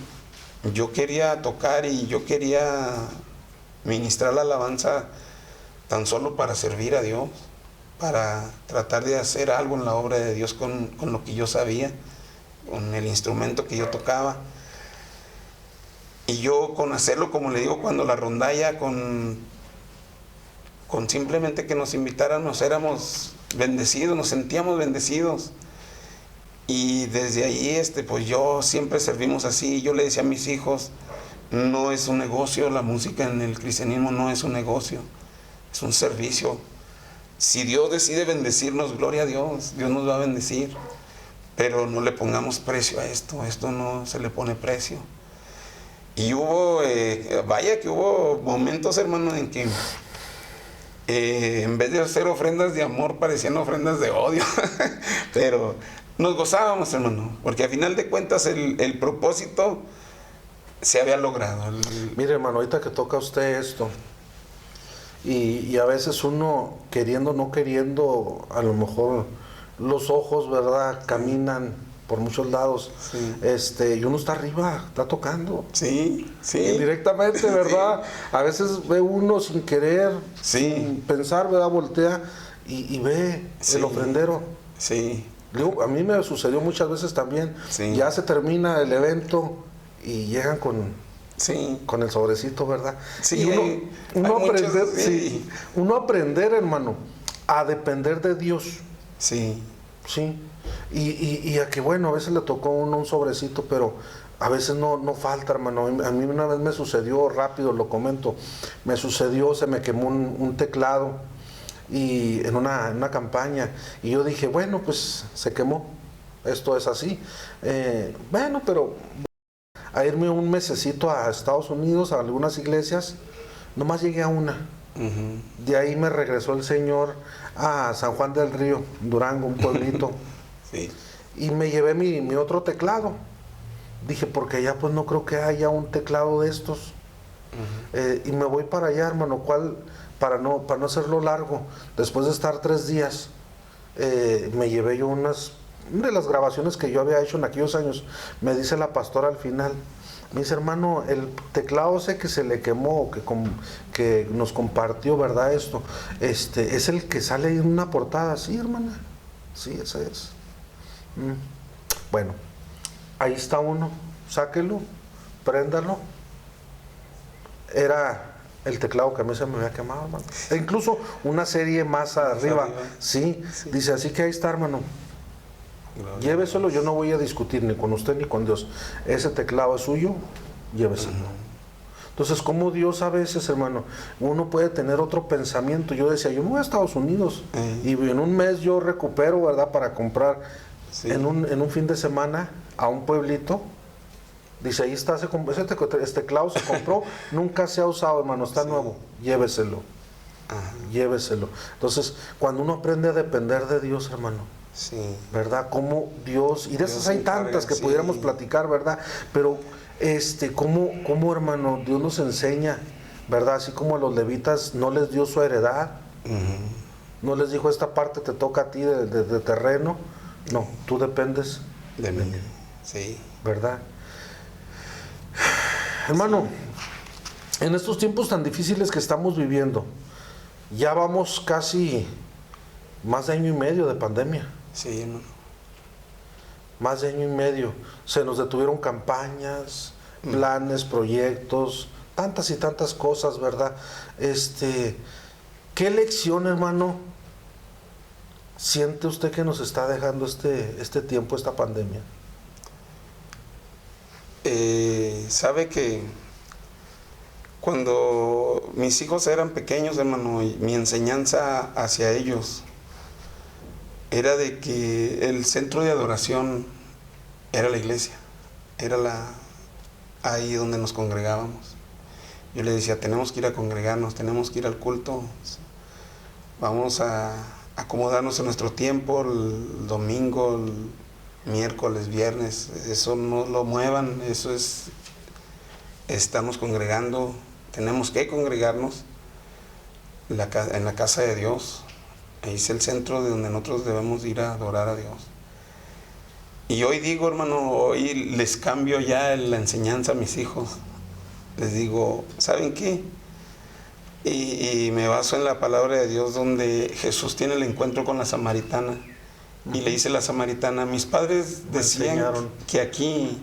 Yo quería tocar y yo quería ministrar la alabanza tan solo para servir a Dios, para tratar de hacer algo en la obra de Dios con lo que yo sabía, con el instrumento que yo tocaba. Y yo, con hacerlo, como le digo, cuando la rondalla, con simplemente que nos invitaran, nos éramos bendecidos, nos sentíamos bendecidos. Y desde ahí, pues yo siempre servimos así. Yo le decía a mis hijos, no es un negocio, la música en el cristianismo no es un negocio, es un servicio. Si Dios decide bendecirnos, gloria a Dios, Dios nos va a bendecir. Pero no le pongamos precio a esto no se le pone precio. Y hubo momentos, hermano, en que en vez de hacer ofrendas de amor, parecían ofrendas de odio. Pero nos gozábamos, hermano, porque al final de cuentas el propósito se había logrado. Mire, hermano, ahorita que toca usted esto, y a veces uno, queriendo, no queriendo, a lo mejor los ojos, ¿verdad?, caminan por muchos lados, sí. Y uno está arriba, está tocando. Sí, sí. Indirectamente, ¿verdad? Sí. A veces ve uno sin querer, sí, sin pensar, ¿verdad? Voltea y ve, sí, el ofrendero. Sí. Digo, a mí me sucedió muchas veces también. Sí. Ya se termina el evento y llegan con Sí. con el sobrecito, ¿verdad? Sí, y uno hay muchos, aprender, sí. sí, uno aprender, hermano, a depender de Dios. Sí. Sí, y a que bueno, a veces le tocó a uno un sobrecito, pero a veces no falta, hermano. A mí una vez me sucedió, rápido lo comento, me sucedió, se me quemó un teclado y en una campaña, y yo dije, bueno, pues se quemó, esto es así. Bueno, pero a irme un mesecito a Estados Unidos, a algunas iglesias, nomás llegué a una. Ujú. De ahí me regresó el Señor a San Juan del Río, Durango, un pueblito, Sí. y me llevé mi otro teclado. Dije, porque allá pues no creo que haya un teclado de estos. Y me voy para allá, hermano, para no hacerlo largo, después de estar 3 días, me llevé yo unas de las grabaciones que yo había hecho en aquellos años. Me dice la pastora al final, me dice, hermano, el teclado ese que se le quemó, que nos compartió, ¿verdad? Esto, es el que sale en una portada. Sí, hermana, sí, ese es. Bueno, ahí está uno, sáquelo, préndalo. Era el teclado que a mí se me había quemado, hermano. E incluso una serie más arriba. Sí, dice, así que ahí está, hermano. Gloria. Lléveselo, yo no voy a discutir ni con usted ni con Dios. Ese teclado es suyo, lléveselo. Entonces, como Dios a veces, hermano, uno puede tener otro pensamiento. Yo decía, yo me voy a Estados Unidos y en un mes yo recupero, ¿verdad? Para comprar en un fin de semana a un pueblito. Dice, ahí está, este teclado se compró, nunca se ha usado, hermano, está nuevo, lléveselo. Lléveselo. Entonces, cuando uno aprende a depender de Dios, hermano, Sí. ¿verdad? Como Dios, y de esas Dios hay se encarga, tantas que sí. pudiéramos platicar, ¿verdad? Pero, cómo, hermano, Dios nos enseña, ¿verdad? Así como a los levitas no les dio su heredad, no les dijo, esta parte te toca a ti de terreno, no, tú dependes De mí. Sí. ¿verdad? Hermano, en estos tiempos tan difíciles que estamos viviendo, ya vamos casi más de 1 año y medio de pandemia. Sí, hermano. Más de 1 año y medio. Se nos detuvieron campañas, planes, proyectos, tantas y tantas cosas, ¿verdad? ¿Qué lección, hermano, siente usted que nos está dejando este tiempo, esta pandemia? Sabe que cuando mis hijos eran pequeños, hermano, y mi enseñanza hacia ellos era de que el centro de adoración era la iglesia, era ahí donde nos congregábamos. Yo les decía, tenemos que ir a congregarnos, tenemos que ir al culto, vamos a acomodarnos en nuestro tiempo, el domingo, el miércoles, viernes, eso no lo muevan, eso es, estamos congregando, tenemos que congregarnos en la casa de Dios. Ahí es el centro de donde nosotros debemos ir a adorar a Dios. Y hoy digo, hermano, hoy les cambio ya la enseñanza a mis hijos. Les digo, ¿saben qué? Y me baso en la palabra de Dios donde Jesús tiene el encuentro con la samaritana. Y le dice la samaritana, mis padres decían que aquí,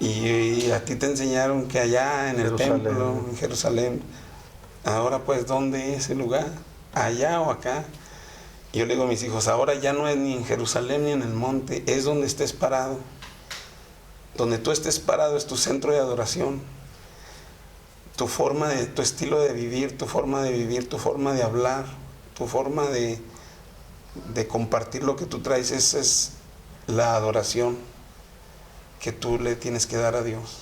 y a ti te enseñaron que allá en el templo, en Jerusalén. Ahora pues, ¿dónde es el lugar? ¿Allá o acá? Y yo le digo a mis hijos, ahora ya no es ni en Jerusalén ni en el monte, es donde estés parado. Donde tú estés parado es tu centro de adoración. Tu estilo de vivir, tu forma de hablar, tu forma de compartir lo que tú traes, esa es la adoración que tú le tienes que dar a Dios.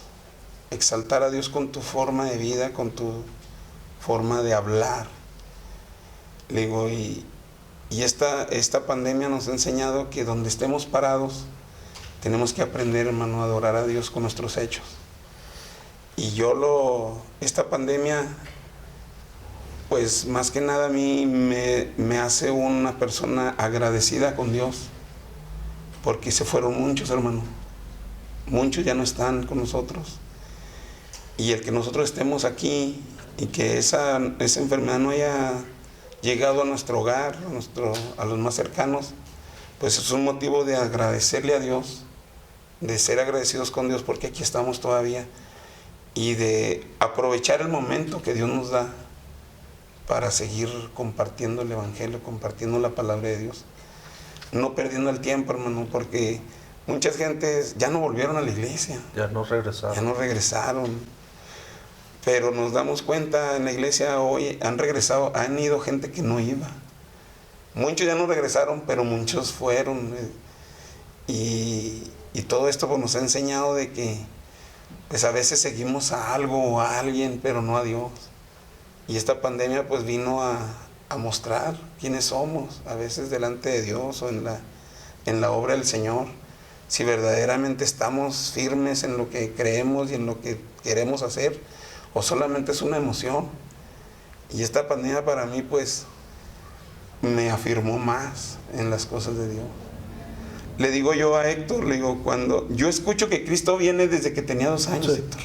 Exaltar a Dios con tu forma de vida, con tu forma de hablar. Le digo, y esta pandemia nos ha enseñado que donde estemos parados, tenemos que aprender, hermano, a adorar a Dios con nuestros hechos. Y esta pandemia, pues más que nada a mí me hace una persona agradecida con Dios, porque se fueron muchos, hermano. Muchos ya no están con nosotros. Y el que nosotros estemos aquí y que esa enfermedad no haya llegado a nuestro hogar, a los más cercanos, pues es un motivo de agradecerle a Dios, de ser agradecidos con Dios porque aquí estamos todavía. y de aprovechar el momento que Dios nos da para seguir compartiendo el Evangelio, compartiendo la palabra de Dios. No perdiendo el tiempo, hermano, porque muchas gentes ya no volvieron a la iglesia. Ya no regresaron. Ya no regresaron. Pero nos damos cuenta, en la iglesia hoy han ido gente que no iba. Muchos ya no regresaron, pero muchos fueron. Y todo esto pues, nos ha enseñado de que pues a veces seguimos a algo o a alguien, pero no a Dios. Y esta pandemia pues vino a mostrar quiénes somos, a veces delante de Dios o en la obra del Señor. Si verdaderamente estamos firmes en lo que creemos y en lo que queremos hacer, o solamente es una emoción. Y esta pandemia para mí pues me afirmó más en las cosas de Dios. Le digo yo a Héctor, le digo, cuando yo escucho que Cristo viene desde que tenía 2 años, sí. Héctor.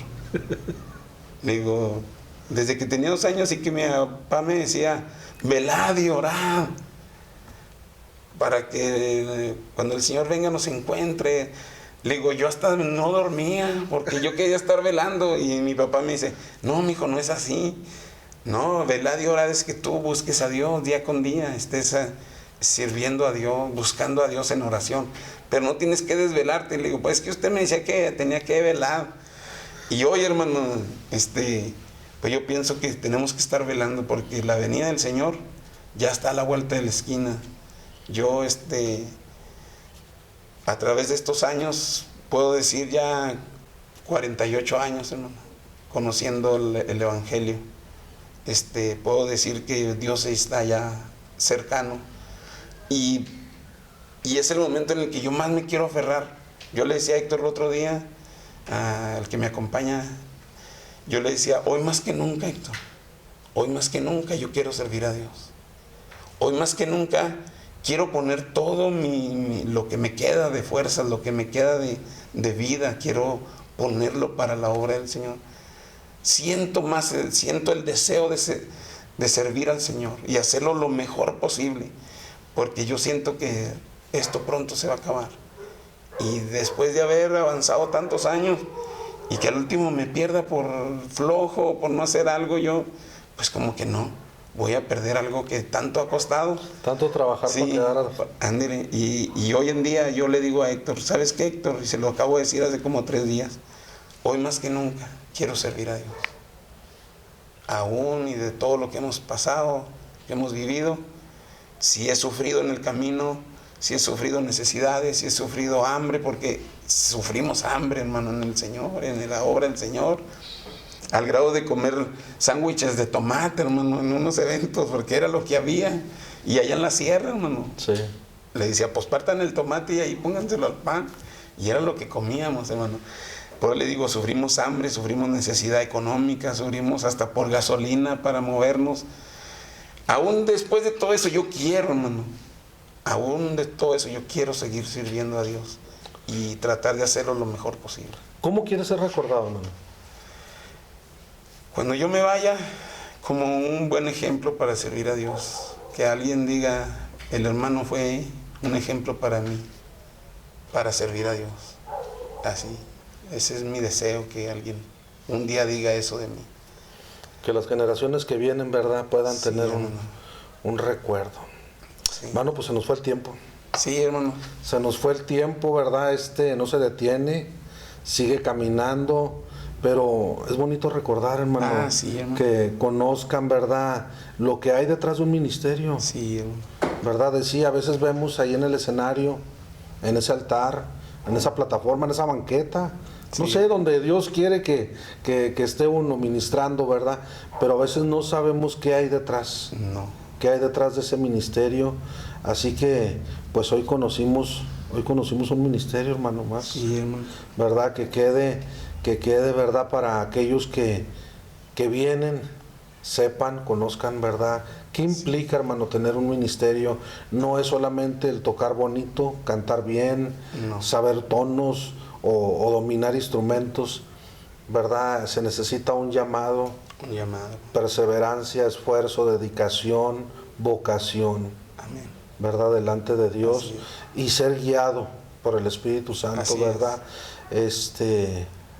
Le digo, desde que tenía 2 años y que mi papá me decía, velad y orad para que cuando el Señor venga nos encuentre. Le digo, yo hasta no dormía porque yo quería estar velando y mi papá me dice, no, mijo, no es así. No, velad y orad es que tú busques a Dios día con día, estés sirviendo a Dios, buscando a Dios en oración, pero no tienes que desvelarte. Le digo, pues es que usted me decía que tenía que velar. Y hoy, hermano, pues yo pienso que tenemos que estar velando porque la venida del Señor ya está a la vuelta de la esquina. Yo, a través de estos años, puedo decir ya 48 años, hermano, conociendo el Evangelio. Puedo decir que Dios está ya cercano. Y es el momento en el que yo más me quiero aferrar. Yo le decía a Héctor el otro día, al que me acompaña, yo le decía, hoy más que nunca, Héctor, hoy más que nunca yo quiero servir a Dios. Hoy más que nunca quiero poner todo lo que me queda de fuerzas, lo que me queda de vida, quiero ponerlo para la obra del Señor. Siento el deseo de servir al Señor y hacerlo lo mejor posible, porque yo siento que esto pronto se va a acabar. Y después de haber avanzado tantos años y que al último me pierda por flojo, por no hacer algo, yo pues como que no, voy a perder algo que tanto ha costado. Tanto trabajar, sí, para quedar. Ándale, y hoy en día yo le digo a Héctor, ¿sabes qué, Héctor? Y se lo acabo de decir hace como 3 días, hoy más que nunca quiero servir a Dios. Aún y de todo lo que hemos pasado, que hemos vivido, si he sufrido en el camino, si he sufrido necesidades, si he sufrido hambre, porque sufrimos hambre, hermano, en el Señor, en la obra del Señor, al grado de comer sándwiches de tomate, hermano, en unos eventos, porque era lo que había, y allá en la sierra, hermano, sí. Le decía, pues partan el tomate y ahí pónganselo al pan, y era lo que comíamos, hermano. Por eso le digo, sufrimos hambre, sufrimos necesidad económica, sufrimos hasta por gasolina para movernos. Aún después de todo eso yo quiero, hermano, aún de todo eso yo quiero seguir sirviendo a Dios y tratar de hacerlo lo mejor posible. ¿Cómo quieres ser recordado, hermano? Cuando yo me vaya, como un buen ejemplo para servir a Dios. Que alguien diga, el hermano fue un ejemplo para mí, para servir a Dios. Así, ese es mi deseo, que alguien un día diga eso de mí. Que las generaciones que vienen, ¿verdad?, puedan tener un recuerdo. Sí. Hermano, pues se nos fue el tiempo. Sí, hermano. Se nos fue el tiempo, ¿verdad? No se detiene, sigue caminando, pero es bonito recordar, hermano, sí, hermano, que conozcan, ¿verdad?, lo que hay detrás de un ministerio. Sí, hermano. ¿Verdad? Sí, a veces vemos ahí en el escenario, en ese altar, en esa plataforma, en esa banqueta, no sé, donde Dios quiere que esté uno ministrando, ¿verdad? Pero a veces no sabemos qué hay detrás. No. Qué hay detrás de ese ministerio. Así que, pues hoy conocimos un ministerio, hermano, más. Sí, hermano. ¿Verdad? Que quede, ¿verdad?, para aquellos que vienen, sepan, conozcan, ¿verdad?, qué implica, hermano, tener un ministerio. No es solamente el tocar bonito, cantar bien, saber tonos o dominar instrumentos, ¿verdad? Se necesita un llamado, perseverancia, esfuerzo, dedicación, vocación. Amén. ¿Verdad? Delante de Dios y ser guiado por el Espíritu Santo, Así ¿verdad?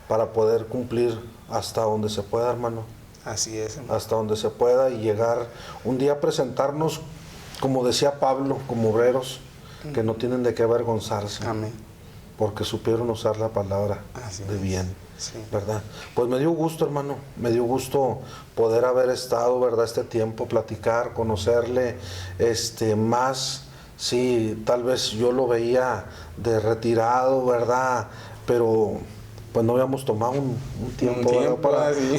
para poder cumplir hasta donde se pueda, hermano. Así es, hermano. Hasta donde se pueda y llegar un día a presentarnos, como decía Pablo, como obreros que no tienen de qué avergonzarse. Amén. Porque supieron usar la palabra Así de es. bien, Sí. ¿verdad? Pues me dio gusto, hermano, me dio gusto poder haber estado, ¿verdad? Este tiempo, platicar, conocerle, más, sí, tal vez yo lo veía de retirado, ¿verdad? Pero pues no habíamos tomado un tiempo, ¿verdad?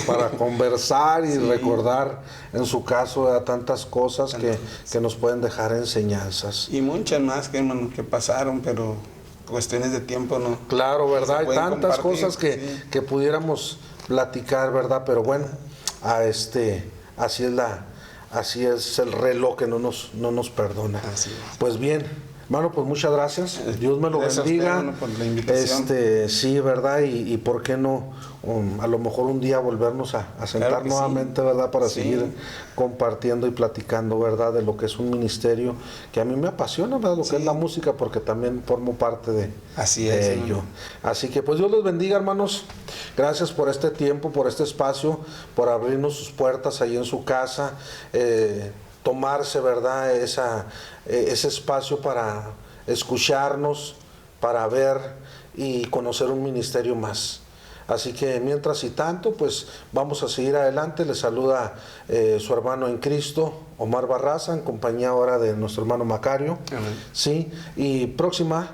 Para conversar y Sí. recordar, en su caso, ¿verdad? Tantas cosas que nos pueden dejar enseñanzas. Y muchas más que, hermano, que pasaron, pero cuestiones de tiempo no. Claro, ¿verdad? Se Hay pueden tantas compartir, cosas sí. que pudiéramos platicar, ¿verdad? Pero bueno, así es el reloj que no nos perdona. Así es. Pues bien, hermano, pues muchas gracias. Dios me lo Gracias a usted, bendiga. hermano, por la invitación. Sí, ¿verdad? Y por qué no, a lo mejor un día volvernos a sentar Claro que sí. nuevamente, ¿verdad? Para Sí. seguir compartiendo y platicando, ¿verdad? De lo que es un ministerio que a mí me apasiona, ¿verdad? Lo que Sí. es la música, porque también formo parte de Así es, ello. hermano. Así que pues Dios los bendiga, hermanos. Gracias por este tiempo, por este espacio, por abrirnos sus puertas ahí en su casa, tomarse, ¿verdad? Ese espacio para escucharnos, para ver y conocer un ministerio más. Así que mientras y tanto, pues vamos a seguir adelante. Les saluda su hermano en Cristo, Omar Barraza, en compañía ahora de nuestro hermano Macario. Amén. Sí, y próxima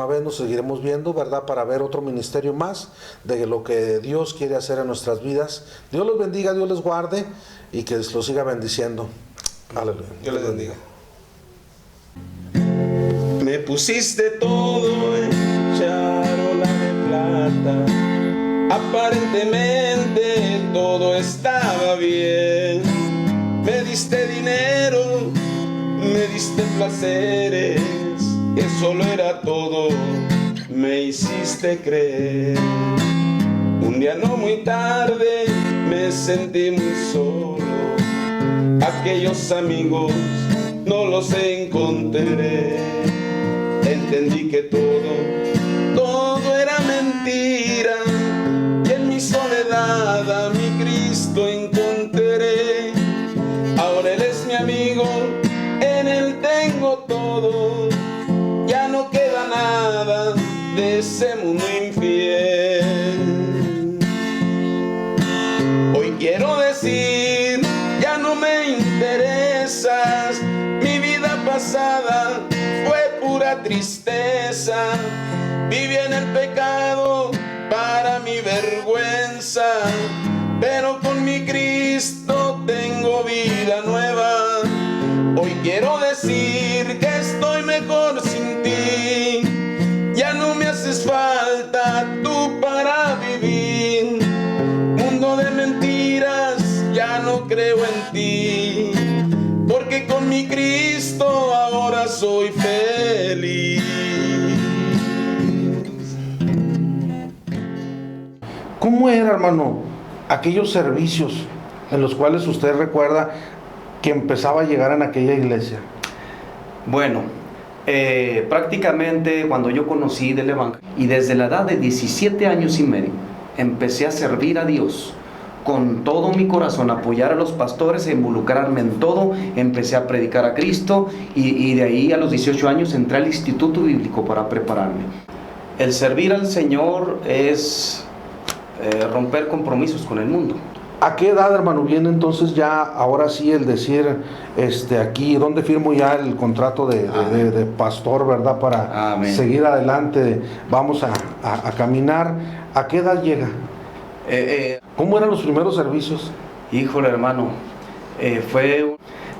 vez nos seguiremos viendo, ¿verdad? Para ver otro ministerio más de lo que Dios quiere hacer en nuestras vidas. Dios los bendiga, Dios les guarde y que los siga bendiciendo. Aleluya. Dios les bendiga. Me pusiste todo en charola de plata, aparentemente todo estaba bien. Me diste dinero, me diste placeres, que solo era todo, me hiciste creer. Un día no muy tarde me sentí muy solo, aquellos amigos no los encontré. Entendí que todo era mentira, y en mi soledad a mi Cristo encontré. Ahora Él es mi amigo, en Él tengo todo, ya no queda nada de ese mundo infiel. Hoy quiero decir, ya no me interesas, mi vida pasada fue pura tristeza, viví en el pecado para mi vergüenza, pero con mi Cristo tengo vida nueva. Hoy quiero decir que estoy mejor sin ti, ya no me haces falta tú para vivir. Mundo de mentiras, ya no creo en ti, porque con mi Cristo ahora soy feliz. ¿Cómo era, hermano, aquellos servicios en los cuales usted recuerda que empezaba a llegar en aquella iglesia? Bueno, prácticamente cuando yo conocí del Evangelio, y desde la edad de 17 años y medio, empecé a servir a Dios con todo mi corazón, apoyar a los pastores, e involucrarme en todo. Empecé a predicar a Cristo y de ahí a los 18 años entré al Instituto Bíblico para prepararme. El servir al Señor es romper compromisos con el mundo. ¿A qué edad, hermano, viene entonces ya, ahora sí, el decir, aquí, ¿dónde firmo ya el contrato de pastor, verdad? Para Amén. seguir adelante, vamos a caminar. ¿A qué edad llega? ¿Cómo eran los primeros servicios? Híjole, hermano,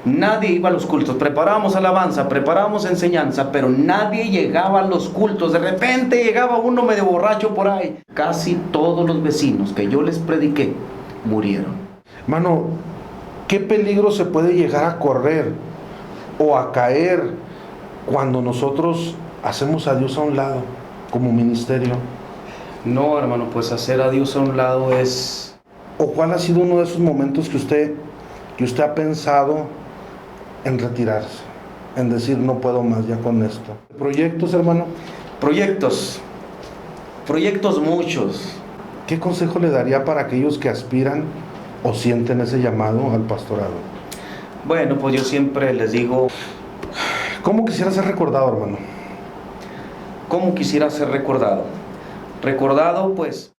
nadie iba a los cultos. Preparábamos alabanza, preparábamos enseñanza, pero nadie llegaba a los cultos. De repente llegaba uno medio borracho por ahí. Casi todos los vecinos que yo les prediqué murieron. Hermano, ¿qué peligro se puede llegar a correr o a caer cuando nosotros hacemos a Dios a un lado como ministerio? No, hermano, pues hacer a Dios a un lado es... ¿O cuál ha sido uno de esos momentos que usted ha pensado en retirarse? En decir, no puedo más ya con esto. ¿Proyectos, hermano? Proyectos muchos. ¿qué consejo le daría para aquellos que aspiran o sienten ese llamado al pastorado? Bueno, pues yo siempre les digo, ¿Cómo quisiera ser recordado, hermano? ¿cómo quisiera ser recordado? Recordado, pues...